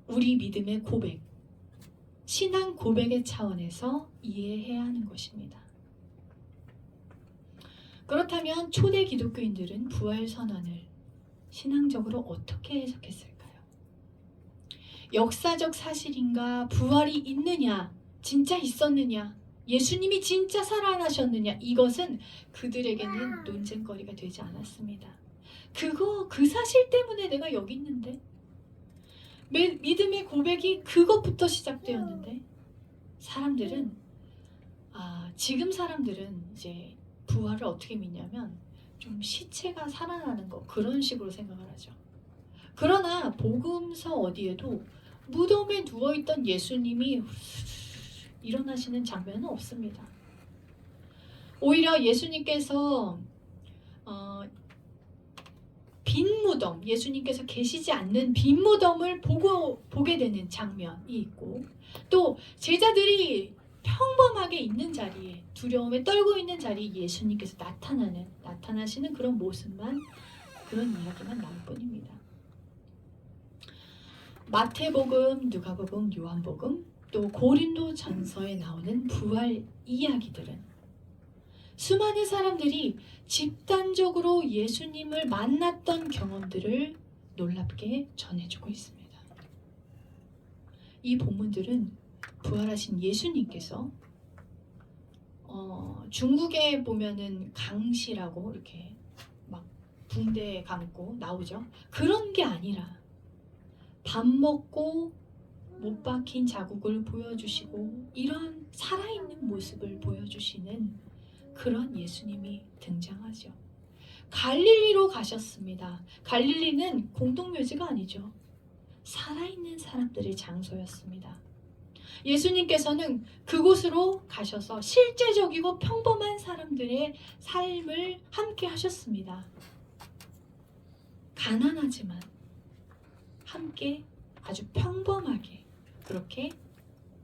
우리 믿음의 고백, 신앙 고백의 차원에서 이해해야 하는 것입니다. 그렇다면 초대 기독교인들은 부활 선언을 신앙적으로 어떻게 해석했을까요? 역사적 사실인가, 부활이 있느냐, 진짜 있었느냐, 예수님이 진짜 살아나셨느냐, 이것은 그들에게는 논쟁거리가 되지 않았습니다. 그 사실 때문에 내가 여기 있는데, 믿음의 고백이 그것부터 시작되었는데, 지금 사람들은 이제 부활을 어떻게 믿냐면 좀 시체가 살아나는 거, 그런 식으로 생각을 하죠. 그러나 복음서 어디에도 무덤에 누워있던 예수님이 일어나시는 장면은 없습니다. 오히려 예수님께서 빈 무덤, 예수님께서 계시지 않는 빈 무덤을 보게 되는 장면이 있고, 또 제자들이 평범하게 있는 자리에, 두려움에 떨고 있는 자리에 예수님께서 나타나시는 그런 모습만, 그런 이야기만 나올 뿐입니다. 마태복음, 누가복음, 요한복음, 또 고린도전서에 나오는 부활 이야기들은 수많은 사람들이 집단적으로 예수님을 만났던 경험들을 놀랍게 전해주고 있습니다. 이 본문들은 부활하신 예수님께서 중국에 보면은 강시라고 이렇게 막 붕대 감고 나오죠. 그런 게 아니라 밥 먹고 못 박힌 자국을 보여주시고 이런 살아있는 모습을 보여주시는 그런 예수님이 등장하죠. 갈릴리로 가셨습니다. 갈릴리는 공동묘지가 아니죠. 살아있는 사람들의 장소였습니다. 예수님께서는 그곳으로 가셔서 실제적이고 평범한 사람들의 삶을 함께 하셨습니다. 가난하지만 함께 아주 평범하게 그렇게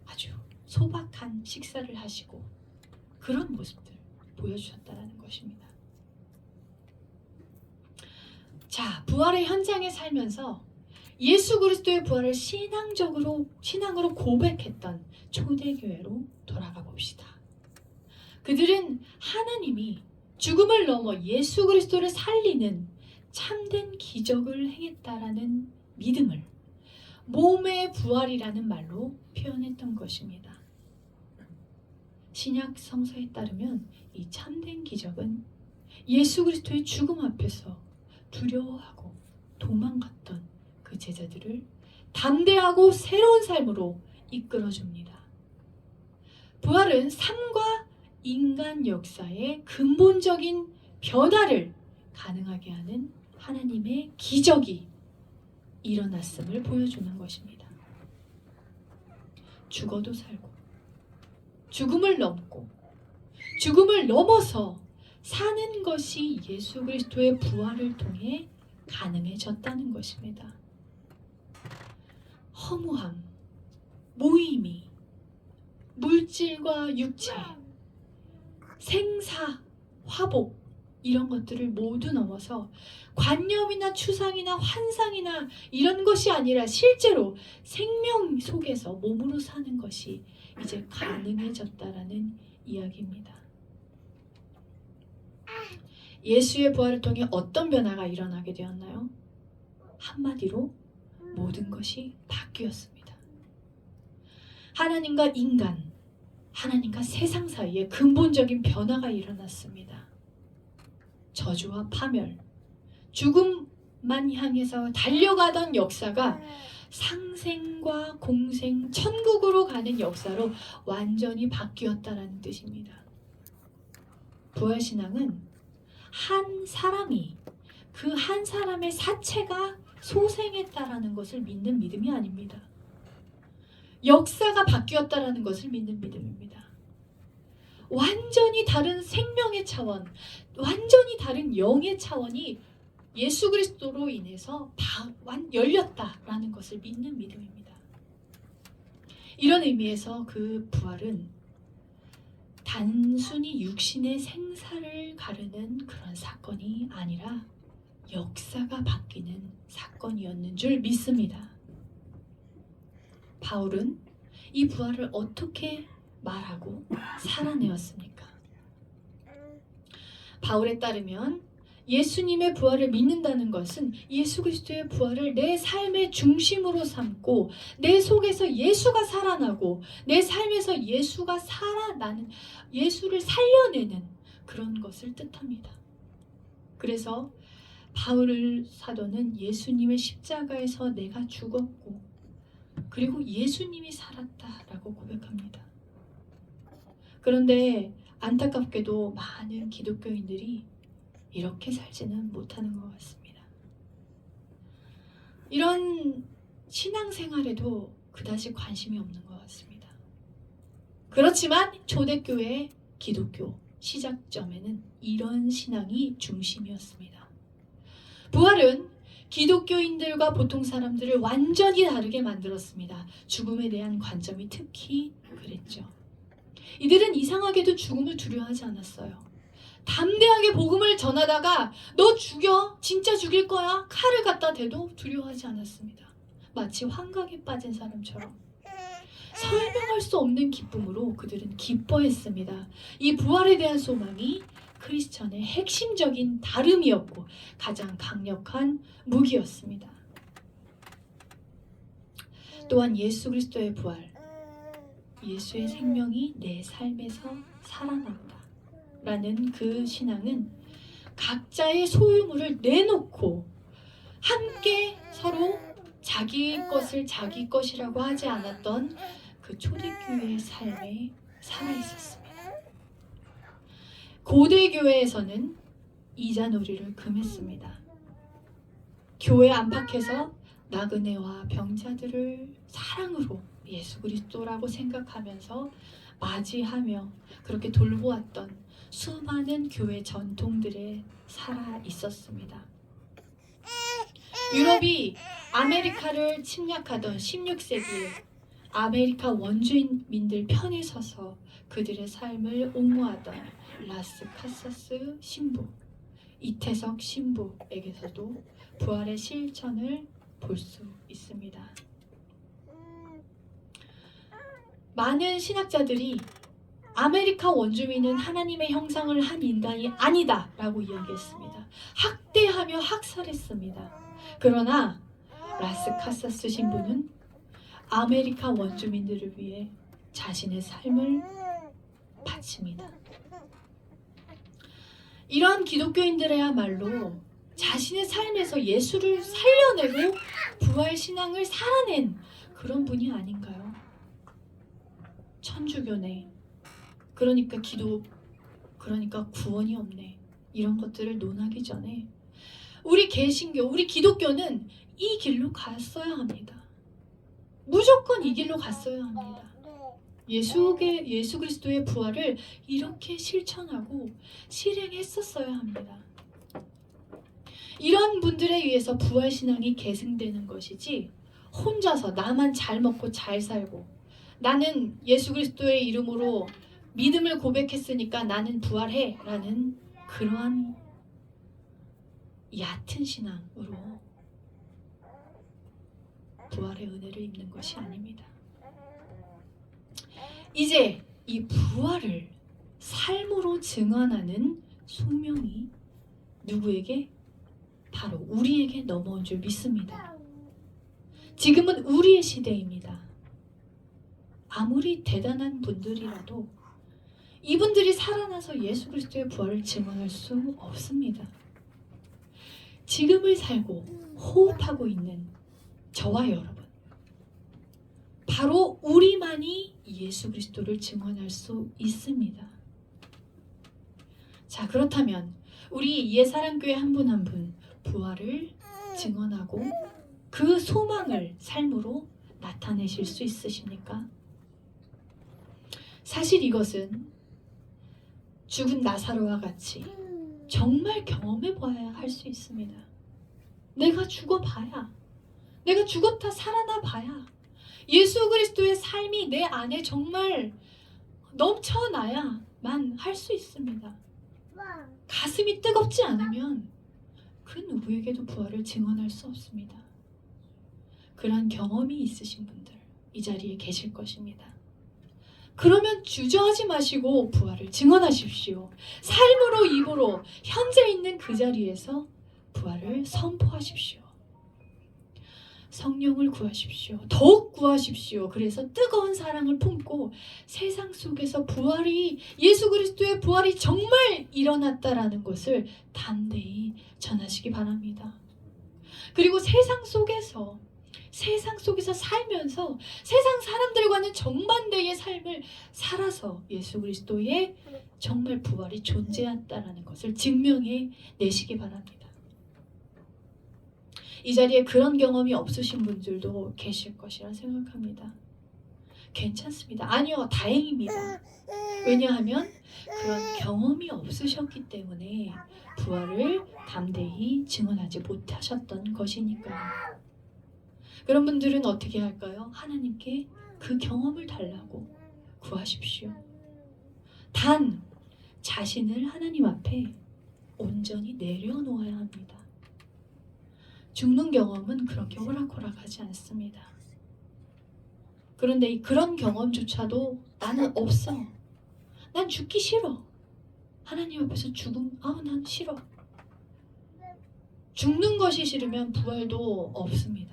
아주 소박한 식사를 하시고 그런 모습들 보여주셨다는 것입니다. 자, 부활의 현장에 살면서 예수 그리스도의 부활을 신앙으로 고백했던 초대교회로 돌아가 봅시다. 그들은 하나님이 죽음을 넘어 예수 그리스도를 살리는 참된 기적을 행했다라는 믿음을 몸의 부활이라는 말로 표현했던 것입니다. 신약 성서에 따르면 이 참된 기적은 예수 그리스도의 죽음 앞에서 두려워하고 도망갔던 그 제자들을 담대하고 새로운 삶으로 이끌어줍니다. 부활은 삶과 인간 역사의 근본적인 변화를 가능하게 하는 하나님의 기적이 일어났음을 보여주는 것입니다. 죽어도 살고 죽음을 넘고 죽음을 넘어서 사는 것이 예수 그리스도의 부활을 통해 가능해졌다는 것입니다. 허무함, 무의미, 물질과 육체, 생사, 화복 이런 것들을 모두 넘어서 관념이나 추상이나 환상이나 이런 것이 아니라 실제로 생명 속에서 몸으로 사는 것이 이제 가능해졌다라는 이야기입니다. 예수의 부활을 통해 어떤 변화가 일어나게 되었나요? 한마디로 모든 것이 바뀌었습니다. 하나님과 인간, 하나님과 세상 사이에 근본적인 변화가 일어났습니다. 저주와 파멸, 죽음만 향해서 달려가던 역사가 상생과 공생, 천국으로 가는 역사로 완전히 바뀌었다는 뜻입니다. 부활신앙은 한 사람이 그 한 사람의 사체가 소생했다라는 것을 믿는 믿음이 아닙니다. 역사가 바뀌었다라는 것을 믿는 믿음입니다. 완전히 다른 생명의 차원, 완전히 다른 영의 차원이 예수 그리스도로 인해서 열렸다라는 것을 믿는 믿음입니다. 이런 의미에서 그 부활은 단순히 육신의 생사를 가르는 그런 사건이 아니라 역사가 바뀌는 사건이었는 줄 믿습니다. 바울은 이 부활을 어떻게 말하고 살아내었습니까? 바울에 따르면 예수님의 부활을 믿는다는 것은 예수 그리스도의 부활을 내 삶의 중심으로 삼고 내 속에서 예수가 살아나고 내 삶에서 예수가 살아나는, 예수를 살려내는 그런 것을 뜻합니다. 그래서 바울 사도는 예수님의 십자가에서 내가 죽었고 그리고 예수님이 살았다라고 고백합니다. 그런데 안타깝게도 많은 기독교인들이 이렇게 살지는 못하는 것 같습니다. 이런 신앙생활에도 그다지 관심이 없는 것 같습니다. 그렇지만 초대교회 기독교 시작점에는 이런 신앙이 중심이었습니다. 부활은 기독교인들과 보통 사람들을 완전히 다르게 만들었습니다. 죽음에 대한 관점이 특히 그랬죠. 이들은 이상하게도 죽음을 두려워하지 않았어요. 담대하게 복음을 전하다가 너 죽여, 진짜 죽일 거야, 칼을 갖다 대도 두려워하지 않았습니다. 마치 환각에 빠진 사람처럼 설명할 수 없는 기쁨으로 그들은 기뻐했습니다. 이 부활에 대한 소망이 크리스천의 핵심적인 다름이었고 가장 강력한 무기였습니다. 또한 예수 그리스도의 부활, 예수의 생명이 내 삶에서 살아난다 라는 그 신앙은 각자의 소유물을 내놓고 함께 서로 자기 것을 자기 것이라고 하지 않았던 그 초대교회의 삶에 살아있었습니다. 고대교회에서는 이자놀이를 금했습니다. 교회 안팎에서 나그네와 병자들을 사랑으로 예수 그리스도라고 생각하면서 맞이하며 그렇게 돌보았던 수많은 교회 전통들에 살아 있었습니다. 유럽이 아메리카를 침략하던 16세기에 아메리카 원주민들 편에 서서 그들의 삶을 옹호하던 라스 카사스 신부, 이태석 신부에게서도 부활의 실천을 볼 수 있습니다. 많은 신학자들이 아메리카 원주민은 하나님의 형상을 한 인간이 아니다 라고 이야기했습니다. 학대하며 학살했습니다. 그러나 라스 카사스 신부는 아메리카 원주민들을 위해 자신의 삶을 바칩니다. 이런 기독교인들이야말로 자신의 삶에서 예수를 살려내고 부활 신앙을 살아낸 그런 분이 아닌가요? 천주교네, 그러니까 기도, 그러니까 구원이 없네, 이런 것들을 논하기 전에 우리 개신교, 우리 기독교는 이 길로 갔어야 합니다. 무조건 이 길로 갔어야 합니다. 예수 그리스도의 부활을 이렇게 실천하고 실행했었어야 합니다. 이런 분들에 의해서 부활 신앙이 계승되는 것이지 혼자서 나만 잘 먹고 잘 살고 나는 예수 그리스도의 이름으로 믿음을 고백했으니까 나는 부활해 라는 그러한 얕은 신앙으로 부활의 은혜를 입는 것이 아닙니다. 이제 이 부활을 삶으로 증언하는 소명이 누구에게? 바로 우리에게 넘어온 줄 믿습니다. 지금은 우리의 시대입니다. 아무리 대단한 분들이라도 이분들이 살아나서 예수 그리스도의 부활을 증언할 수 없습니다. 지금을 살고 호흡하고 있는 저와 여러분, 바로 우리만이 예수 그리스도를 증언할 수 있습니다. 자, 그렇다면 우리 예사랑교회 한 분 한 분 부활을 증언하고 그 소망을 삶으로 나타내실 수 있으십니까? 사실 이것은 죽은 나사로와 같이 정말 경험해 봐야 할 수 있습니다. 내가 죽어봐야, 내가 죽었다 살아나 봐야 예수 그리스도의 삶이 내 안에 정말 넘쳐나야만 할 수 있습니다. 가슴이 뜨겁지 않으면 그 누구에게도 부활을 증언할 수 없습니다. 그러한 경험이 있으신 분들 이 자리에 계실 것입니다. 그러면 주저하지 마시고 부활을 증언하십시오. 삶으로 입으로 현재 있는 그 자리에서 부활을 선포하십시오. 성령을 구하십시오. 더욱 구하십시오. 그래서 뜨거운 사랑을 품고 세상 속에서 부활이, 예수 그리스도의 부활이 정말 일어났다라는 것을 담대히 전하시기 바랍니다. 그리고 세상 속에서 살면서 세상 사람들과는 정반대의 삶을 살아서 예수 그리스도의 정말 부활이 존재한다라는 것을 증명해 내시기 바랍니다. 이 자리에 그런 경험이 없으신 분들도 계실 것이라 생각합니다. 괜찮습니다. 아니요, 다행입니다. 왜냐하면 그런 경험이 없으셨기 때문에 부활을 담대히 증언하지 못하셨던 것이니까요. 그런 분들은 어떻게 할까요? 하나님께 그 경험을 달라고 구하십시오. 단 자신을 하나님 앞에 온전히 내려놓아야 합니다. 죽는 경험은 그렇게 호락호락하지 않습니다. 그런데 그런 경험조차도 나는 없어. 난 죽기 싫어. 하나님 앞에서 죽음, 난 싫어. 죽는 것이 싫으면 부활도 없습니다.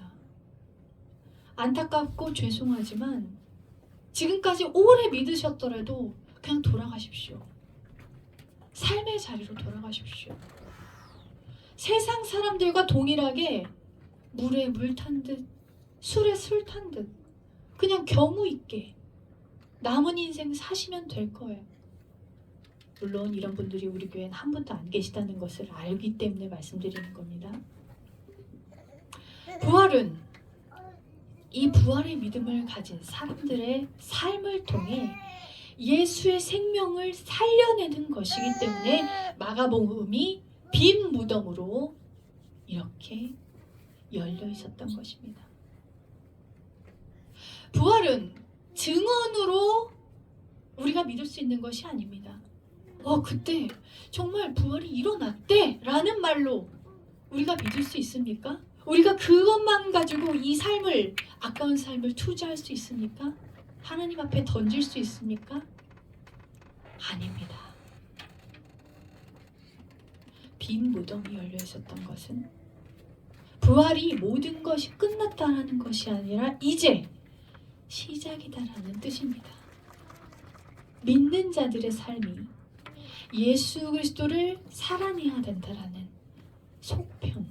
안타깝고 죄송하지만 지금까지 오래 믿으셨더라도 그냥 돌아가십시오. 삶의 자리로 돌아가십시오. 세상 사람들과 동일하게 물에 물 탄 듯, 술에 술 탄 듯 그냥 겸우 있게 남은 인생 사시면 될 거예요. 물론 이런 분들이 우리 교회엔 한 분도 안 계시다는 것을 알기 때문에 말씀드리는 겁니다. 부활은 이 부활의 믿음을 가진 사람들의 삶을 통해 예수의 생명을 살려내는 것이기 때문에 마가복음이 빈 무덤으로 이렇게 열려 있었던 것입니다. 부활은 증언으로 우리가 믿을 수 있는 것이 아닙니다. 그때 정말 부활이 일어났대 라는 말로 우리가 믿을 수 있습니까? 우리가 그것만 가지고 이 삶을, 아까운 삶을 투자할 수 있습니까? 하나님 앞에 던질 수 있습니까? 아닙니다. 빈 무덤이 열려 있었던 것은 부활이 모든 것이 끝났다라는 것이 아니라 이제 시작이다라는 뜻입니다. 믿는 자들의 삶이 예수 그리스도를 살아내야 된다라는 속편,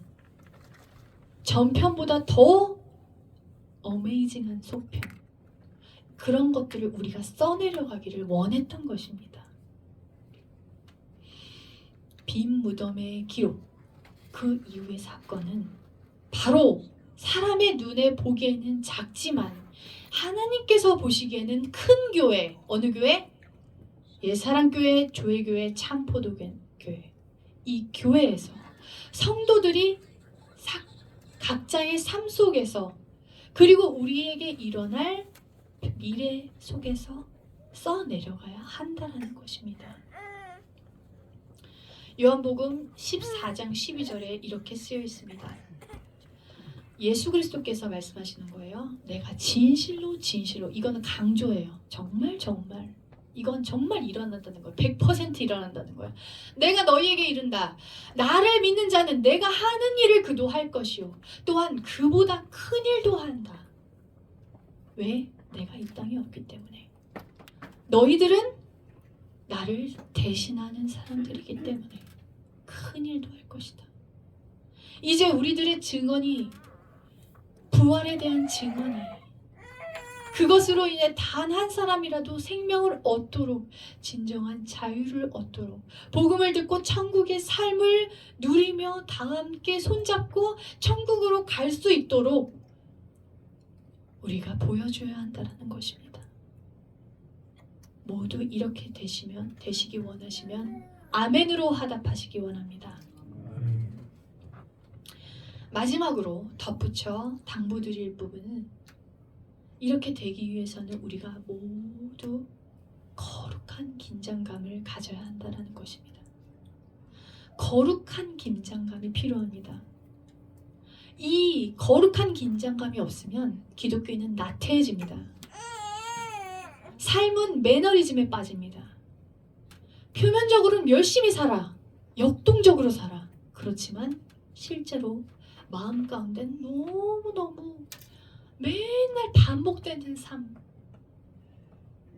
전편보다 더 어메이징한 속편, 그런 것들을 우리가 써내려가기를 원했던 것입니다. 빈 무덤의 기록, 그 이후의 사건은 바로 사람의 눈에 보기에는 작지만 하나님께서 보시기에는 큰 교회, 어느 교회? 예사랑교회, 조회교회, 참포도교회, 이 교회에서 성도들이 각자의 삶 속에서 그리고 우리에게 일어날 미래 속에서 써내려가야 한다는 것입니다. 요한복음 14장 12절에 이렇게 쓰여 있습니다. 예수 그리스도께서 말씀하시는 거예요. 내가 진실로 이거는 강조해요. 정말 이건 정말 일어난다는 거예요. 100% 일어난다는 거예요. 내가 너희에게 이른다. 나를 믿는 자는 내가 하는 일을 그도 할 것이요 또한 그보다 큰 일도 한다. 왜? 내가 이 땅에 없기 때문에. 너희들은 나를 대신하는 사람들이기 때문에 큰 일도 할 것이다. 이제 우리들의 증언이, 부활에 대한 증언이, 그것으로 인해 단 한 사람이라도 생명을 얻도록, 진정한 자유를 얻도록, 복음을 듣고 천국의 삶을 누리며 다 함께 손잡고 천국으로 갈 수 있도록 우리가 보여줘야 한다는 것입니다. 모두 이렇게 되시기 원하시면 아멘으로 화답하시기 원합니다. 마지막으로 덧붙여 당부드릴 부분은, 이렇게 되기 위해서는 우리가 모두 거룩한 긴장감을 가져야 한다는 것입니다. 거룩한 긴장감이 필요합니다. 이 거룩한 긴장감이 없으면 기독교인은 나태해집니다. 삶은 매너리즘에 빠집니다. 표면적으로는 열심히 살아. 역동적으로 살아. 그렇지만 실제로 마음 가운데는 너무너무 맨날 반복되는 삶.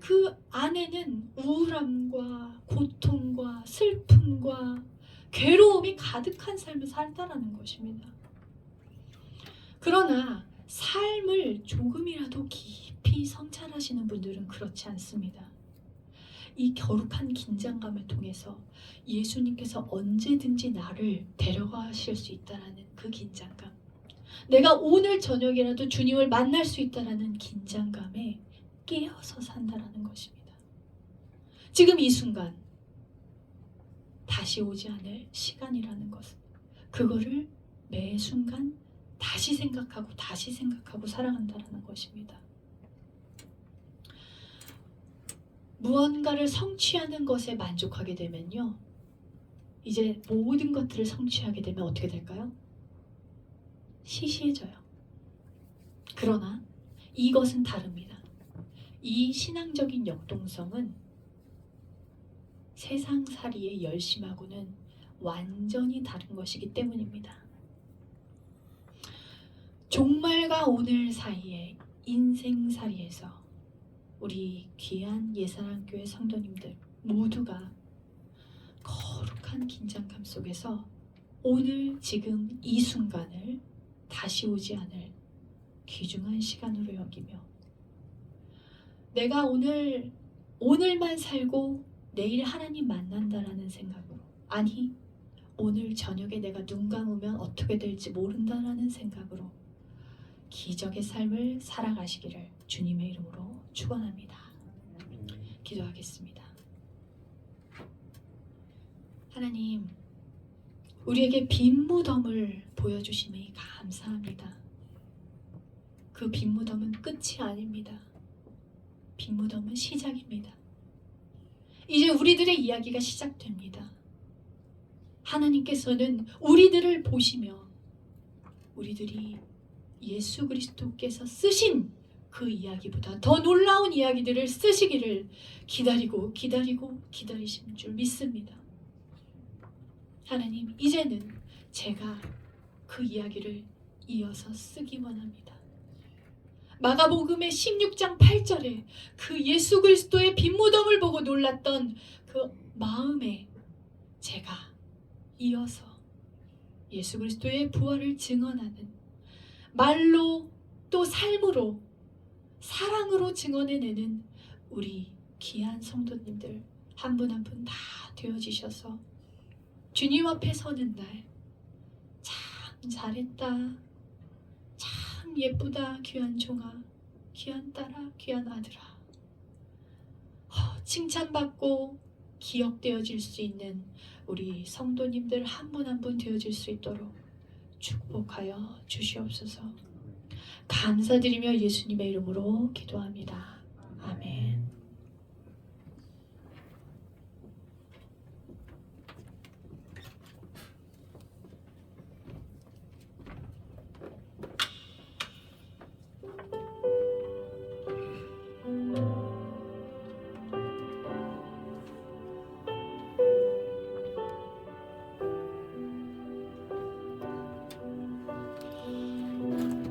그 안에는 우울함과 고통과 슬픔과 괴로움이 가득한 삶을 살다라는 것입니다. 그러나 삶을 조금이라도 깊이 성찰하시는 분들은 그렇지 않습니다. 이 거룩한 긴장감을 통해서 예수님께서 언제든지 나를 데려가실 수 있다라는 그 긴장감, 내가 오늘 저녁이라도 주님을 만날 수 있다라는 긴장감에 깨어서 산다라는 것입니다. 지금 이 순간 다시 오지 않을 시간이라는 것은 그거를 매 순간 다시 생각하고 살아간다라는 것입니다. 무언가를 성취하는 것에 만족하게 되면요, 이제 모든 것들을 성취하게 되면 어떻게 될까요? 시시해져요. 그러나 이것은 다릅니다. 이 신앙적인 역동성은 세상살이의 열심하고는 완전히 다른 것이기 때문입니다. 종말과 오늘 사이의 인생살이에서 우리 귀한 예사랑교회 성도님들 모두가 거룩한 긴장감 속에서 오늘 지금 이 순간을 다시 오지 않을 귀중한 시간으로 여기며, 내가 오늘만 살고 내일 하나님 만난다라는 생각으로, 아니 오늘 저녁에 내가 눈 감으면 어떻게 될지 모른다라는 생각으로 기적의 삶을 살아가시기를 주님의 이름으로 축원합니다. 기도하겠습니다. 하나님, 우리에게 빈 무덤을 보여주심에 감사합니다. 그 빈 무덤은 끝이 아닙니다. 빈 무덤은 시작입니다. 이제 우리들의 이야기가 시작됩니다. 하나님께서는 우리들을 보시며 우리들이 예수 그리스도께서 쓰신 그 이야기보다 더 놀라운 이야기들을 쓰시기를 기다리신 줄 믿습니다. 하나님, 이제는 제가 그 이야기를 이어서 쓰기 원합니다. 마가복음의 16장 8절에 그 예수 그리스도의 빈무덤을 보고 놀랐던 그 마음에 제가 이어서 예수 그리스도의 부활을 증언하는, 말로 또 삶으로 사랑으로 증언해내는 우리 귀한 성도님들 한 분 한 분 다 되어지셔서 주님 앞에 서는 날 참 잘했다, 참 예쁘다, 귀한 종아, 귀한 딸아, 귀한 아들아, 칭찬받고 기억되어질 수 있는 우리 성도님들 한 분 한 분 되어질 수 있도록 축복하여 주시옵소서. 감사드리며 예수님의 이름으로 기도합니다. 아멘.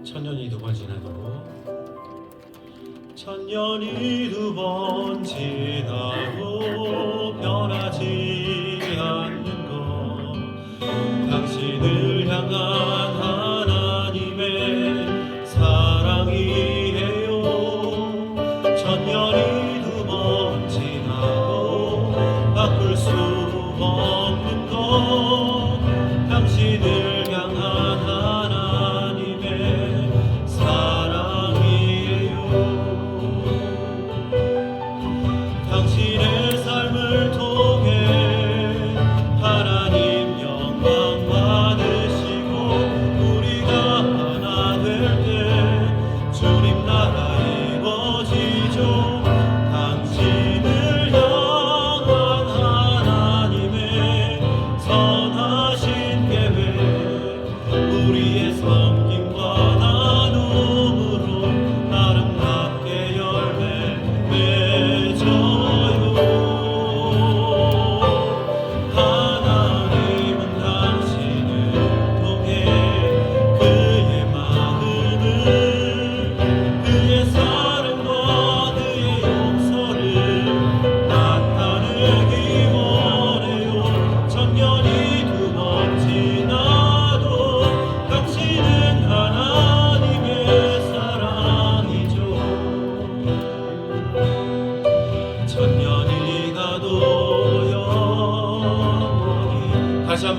천년이 두 번 지나도, 천년이 두 번 지나도 변하지 않는 것, 당신을 향한 하나님의 사랑이에요. 천년이 두 번 지나도 바꿀 수 없는 것, 당신을 향한 하나님의 사랑이에요. 당신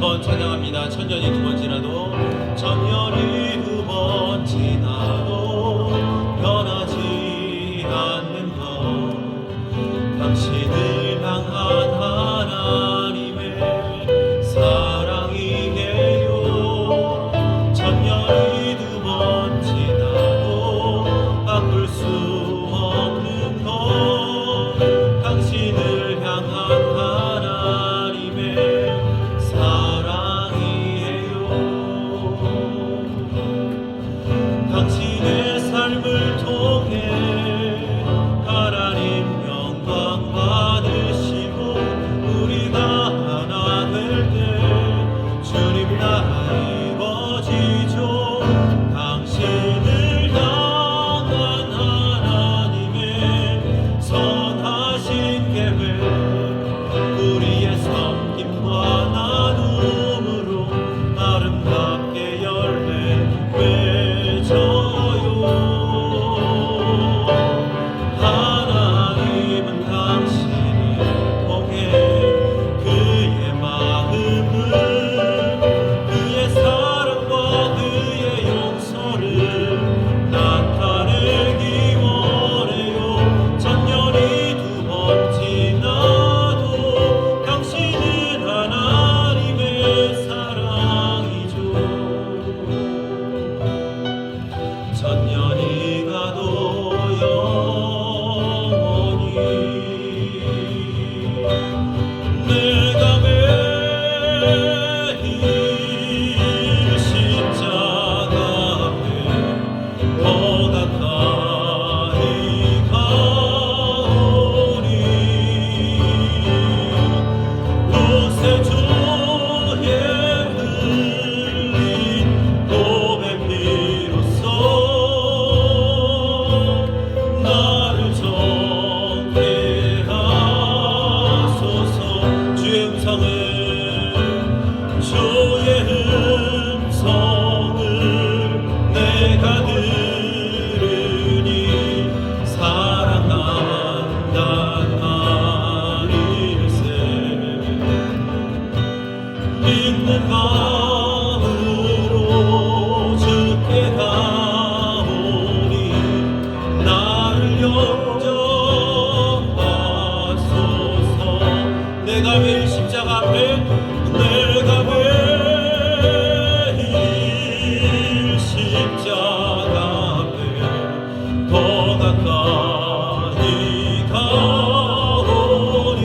한번 찬양합니다. 천년이 두 번 지나도 천년이 두 번 지나도 변하지 않는 것 당신을 향한 하나님의 사랑이에요. 천년이 두 번 지나도 바꿀 수 없는 것 당신을 향한 하나님의 사랑이에요. 당신의 삶을 통해 하나님 영광 받으시고 우리가 하나 될 때 주님 나라 이루어지죠. 당신을 향한 하나님의 선하신 계획 우리의 섬김과 나눔으로 아름답게 열매 맺어요. 하나님은 당신을 통해 그의 마음을 그의 사랑과 그의 용서를 나타내기 원해요. 천년이 두 번 지나도 당신은 하나님의 사랑이죠. 천년이 가도 영원히 내가 매일 십자가 앞에 더 가까이 가오니 옷에 주의 흘린 몸의 피로써 나를 정케 하소서. 주의 음성을 내가 들으니 사랑한단 말일세. 믿는 마음으로 주께 가오니 나를 영접하소서. 내가 매일 십자가 앞에 내가 매일 십자가 앞에 더 가까이 가오니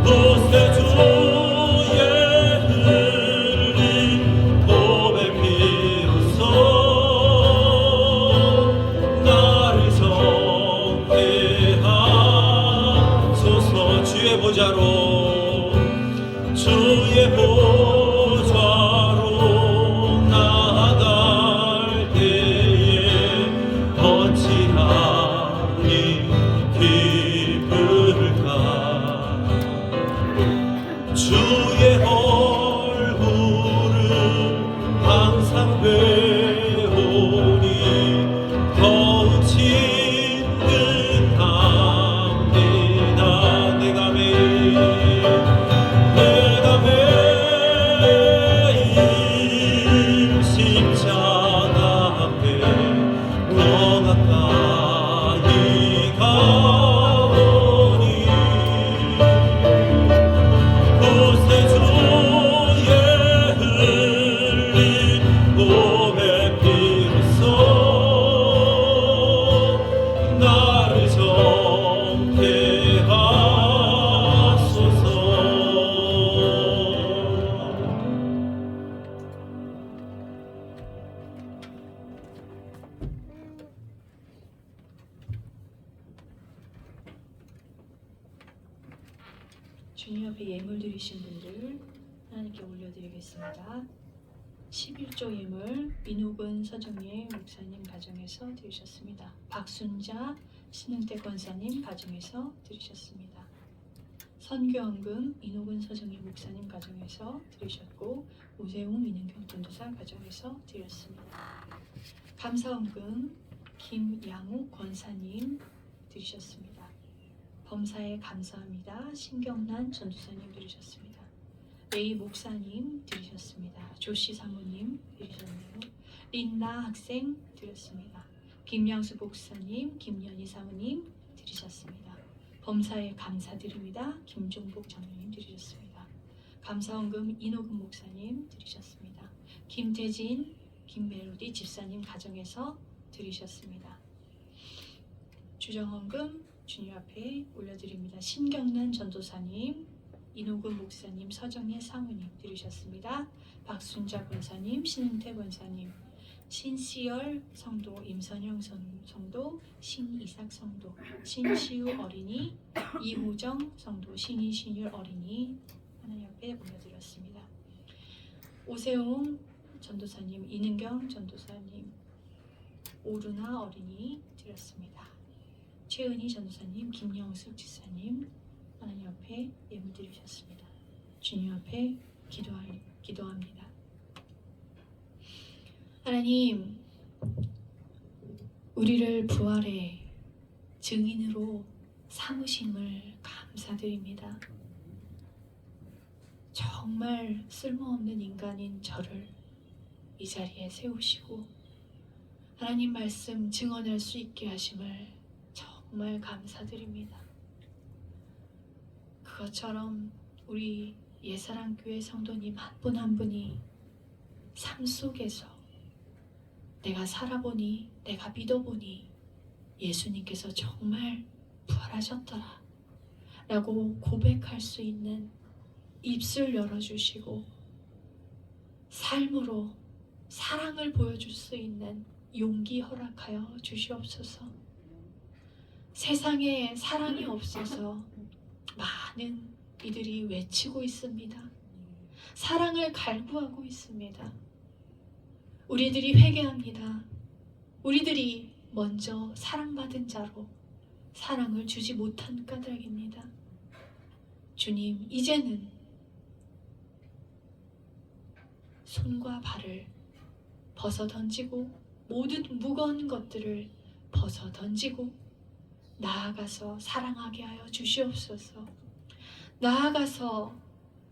옷에 주의 흘린 몸의 피로써 나를 정케 하소서. 주의 보좌로 나아갈 때에 어찌하니 기쁠까. 주의 얼굴을 항상 배우니 더욱 친근합니다. 내가 매일 십자가 앞에 더 가까이 가오니 옷에 주의 흘린 몸의 피로써 나를 정케 하소서. 주님 앞에 예물 드리신 분들 하나님께 올려드리겠습니다. 11조 예물 민욱은 서정예 목사님 가정에서 드리셨습니다. 박순자 신흥태 권사님 가정에서 드리셨습니다. 선교헌금 민욱은 서정예 목사님 가정에서 드리셨고 우세웅 민은경 전도사 가정에서 드렸습니다. 감사헌금 김양욱 권사님 드리셨습니다. 범사에 감사합니다. 신경란 전도사님 드리셨습니다. 레이 목사님 드리셨습니다. 조씨 사모님 드리셨네요. 린나 학생 드렸습니다. 김양수 목사님, 김연희 사모님 드리셨습니다. 범사에 감사드립니다. 김종복 장로님 드리셨습니다. 감사원금 이노금 목사님 드리셨습니다. 김태진, 김멜로디 집사님 가정에서 드리셨습니다. 주정헌금 주님 앞에 올려드립니다. 신경란 전도사님, 이노금 목사님, 서정예 사모님 드리셨습니다. 박순자 권사님, 신은태 권사님, 신시열 성도, 임선영 성도, 신이삭 성도, 신시우 어린이, 이호정 성도, 신이신율 어린이 하나님 앞에 올려드렸습니다. 오세웅 전도사님, 이능경 전도사님, 오루나 어린이 드렸습니다. 최은희 전도사님, 김영숙 지사님 하나님 앞에 예물 드리셨습니다. 주님 앞에 기도합니다. 하나님, 우리를 부활의 증인으로 삼으심을 감사드립니다. 정말 쓸모없는 인간인 저를 이 자리에 세우시고 하나님 말씀 증언할 수 있게 하심을 정말 감사드립니다. 그것처럼 우리 예사랑교회 성도님 한 분 한 분이 삶 속에서 내가 살아보니, 내가 믿어보니 예수님께서 정말 부활하셨더라 라고 고백할 수 있는 입술 열어주시고 삶으로 사랑을 보여줄 수 있는 용기 허락하여 주시옵소서. 세상에 사랑이 없어서 많은 이들이 외치고 있습니다. 사랑을 갈구하고 있습니다. 우리들이 회개합니다. 우리들이 먼저 사랑받은 자로 사랑을 주지 못한 까닭입니다. 주님, 이제는 손과 발을 벗어 던지고 모든 무거운 것들을 벗어 던지고 나아가서 사랑하게 하여 주시옵소서. 나아가서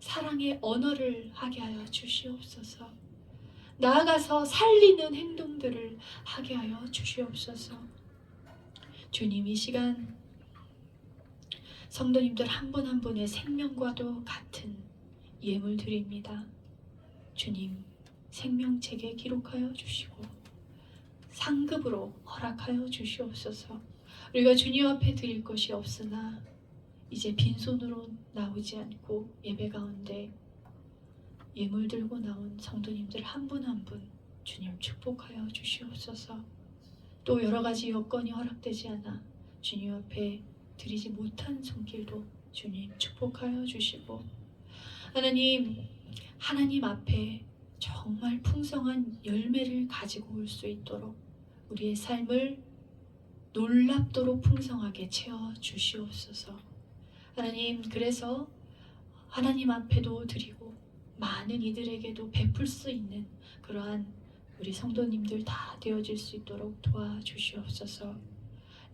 사랑의 언어를 하게 하여 주시옵소서. 나아가서 살리는 행동들을 하게 하여 주시옵소서. 주님, 이 시간 성도님들 한 분 한 분의 생명과도 같은 예물 드립니다. 주님, 생명책에 기록하여 주시고 상급으로 허락하여 주시옵소서. 우리가 주님 앞에 드릴 것이 없으나 이제 빈손으로 나오지 않고 예배 가운데 예물 들고 나온 성도님들 한 분 한 분 주님 축복하여 주시옵소서. 또 여러 가지 여건이 허락되지 않아 주님 앞에 드리지 못한 손길도 주님 축복하여 주시고 하나님 앞에 정말 풍성한 열매를 가지고 올 수 있도록 우리의 삶을 놀랍도록 풍성하게 채워 주시옵소서. 하나님, 그래서 하나님 앞에도 드리고 많은 이들에게도 베풀 수 있는 그러한 우리 성도님들 다 되어질 수 있도록 도와주시옵소서.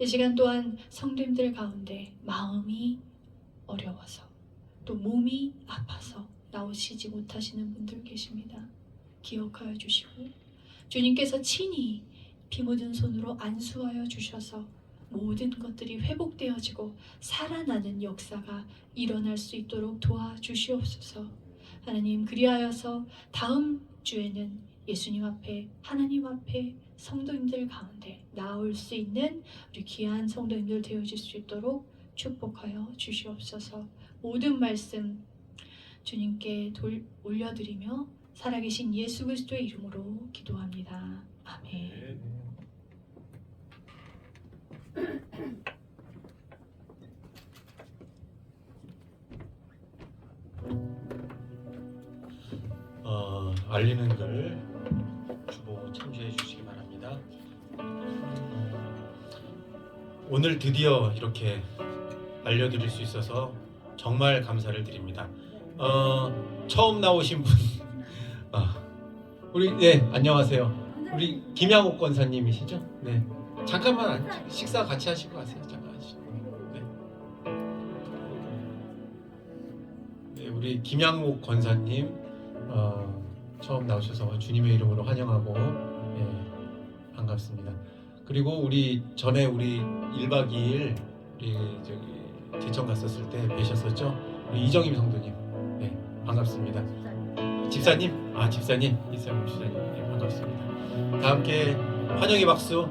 이 시간 또한 성도님들 가운데 마음이 어려워서 또 몸이 아파서 나오시지 못하시는 분들 계십니다. 기억하여 주시고 주님께서 친히 피 묻은 손으로 안수하여 주셔서 모든 것들이 회복되어지고 살아나는 역사가 일어날 수 있도록 도와주시옵소서. 하나님, 그리하여서 다음 주에는 예수님 앞에, 하나님 앞에 성도님들 가운데 나올 수 있는 우리 귀한 성도님들 되어질 수 있도록 축복하여 주시옵소서. 모든 말씀 주님께 올려드리며 살아계신 예수 그리스도의 이름으로 기도합니다. 아멘. 알리는 글 주보 참조해 주시기 바랍니다. 오늘 드디어 이렇게 알려드릴 수 있어서 정말 감사를 드립니다. 처음 나오신 분 우리 안녕하세요. 우리 김양옥 권사님이시죠? 네, 잠깐만 식사 같이 하시고 가세요. 잠깐 하시고. 네. 우리 김양옥 권사님 처음 나오셔서 주님의 이름으로 환영하고 반갑습니다. 그리고 우리 전에 우리 1박 2일 우리 제천 갔었을 때 뵈셨었죠? 우리 이정임 성도님, 반갑습니다. 집사님, 집사님, 이성임 집사님, 반갑습니다. 다 함께 환영의 박수.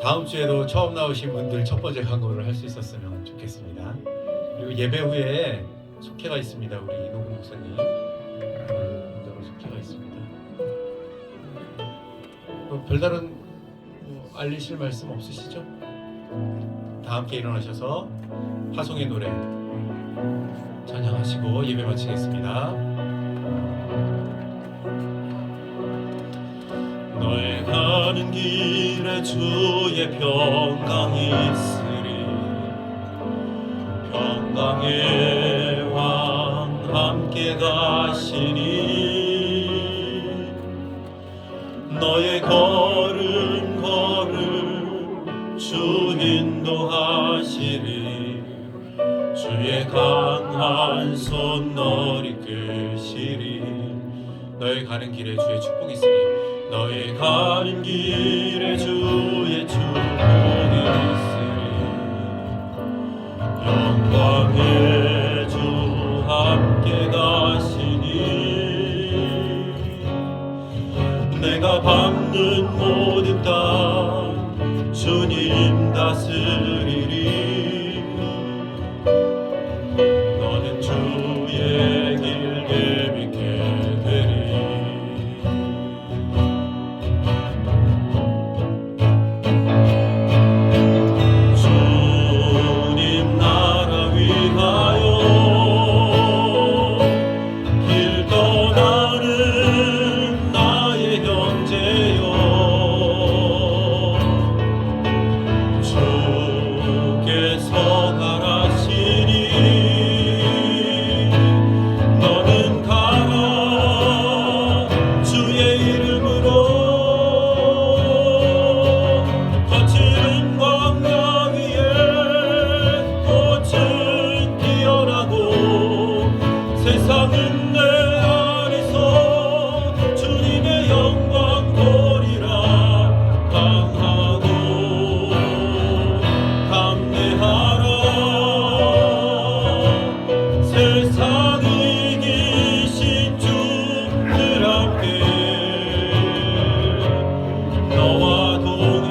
다음 주에도 처음 나오신 분들 첫 번째 광고를 할 수 있었으면 좋겠습니다. 그리고 예배 후에 속회가 있습니다. 우리 이노근 목사님 문자로 속회가 있습니다. 별다른 알리실 말씀 없으시죠? 다 함께 일어나셔서 파송의 노래 찬양하시고 예배 마치겠습니다. 너의 가는 길에 주의 평강이 있으리. 평강의 왕 함께 가시니 너의 걸음 주 인도하시리. 주의 강한 손 너를 이끄시리. 너의 가는 길에 주의 축복이 있으니 너의 가는 길에 주의 축복이 있으리. 영광의 주 함께 가시니 내가 밟는 모든 땅 주님 다스리리. 너는 주의 길 예비케 되리. 주님 나라 위하여 길 떠나는 나의 형제여. 주께서 가라시니 너는 가라. 주의 이름으로 거칠은 광야 위에 꽃은 피어나고 세상은 내 안에서 주님의 영광 보리라. 강하고 담대하라. 세상 이기신 주들 함께 너와 동행하시며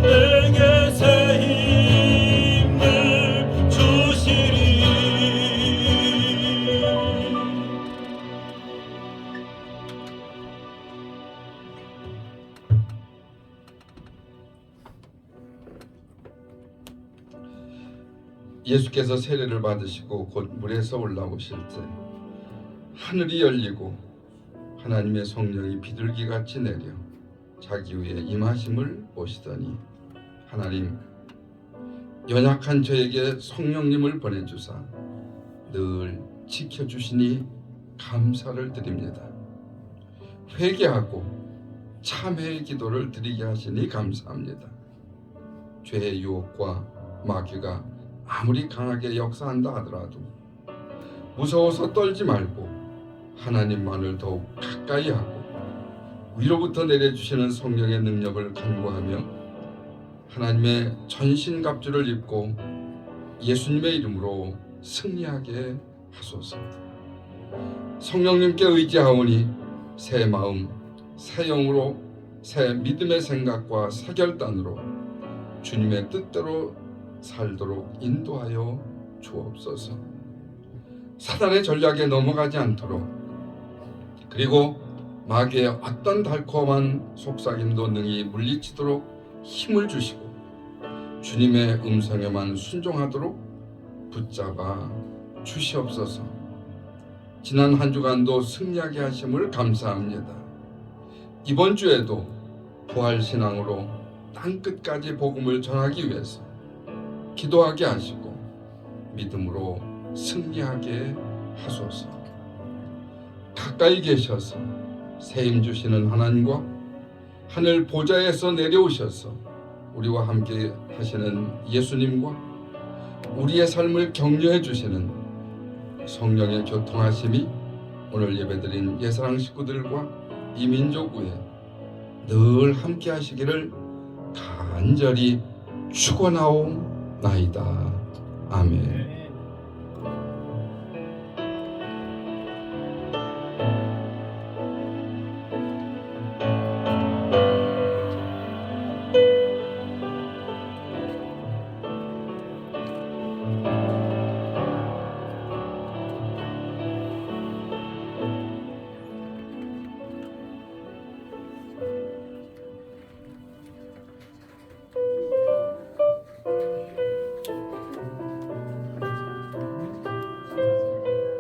내게 새 힘을 주시리. 예수께서 세례를 받으시고 곧 물에서 올라오실 때 하늘이 열리고 하나님의 성령이 비둘기같이 내려 자기 위에 임하심을 보시더니 하나님 연약한 저에게 성령님을 보내주사 늘 지켜주시니 감사를 드립니다. 회개하고 참회의 기도를 드리게 하시니 감사합니다. 죄의 유혹과 마귀가 아무리 강하게 역사한다 하더라도 무서워서 떨지 말고 하나님만을 더욱 가까이 하고 위로부터 내려주시는 성령의 능력을 간구하며 하나님의 전신갑주를 입고 예수님의 이름으로 승리하게 하소서. 성령님께 의지하오니 새 마음, 새 영으로 새 믿음의 생각과 새 결단으로 주님의 뜻대로 살도록 인도하여 주옵소서. 사단의 전략에 넘어가지 않도록 그리고 마귀의 어떤 달콤한 속삭임도 능히 물리치도록 힘을 주시고 주님의 음성에만 순종하도록 붙잡아 주시옵소서. 지난 한 주간도 승리하게 하심을 감사합니다. 이번 주에도 부활신앙으로 땅끝까지 복음을 전하기 위해서 기도하게 하시고 믿음으로 승리하게 하소서. 가까이 계셔서 새 힘 주시는 하나님과 하늘 보좌에서 내려오셔서 우리와 함께 하시는 예수님과 우리의 삶을 격려해 주시는 성령의 교통하심이 오늘 예배드린 예사랑 식구들과 이 민족 위에 늘 함께 하시기를 간절히 축원하옵나이다. 아멘.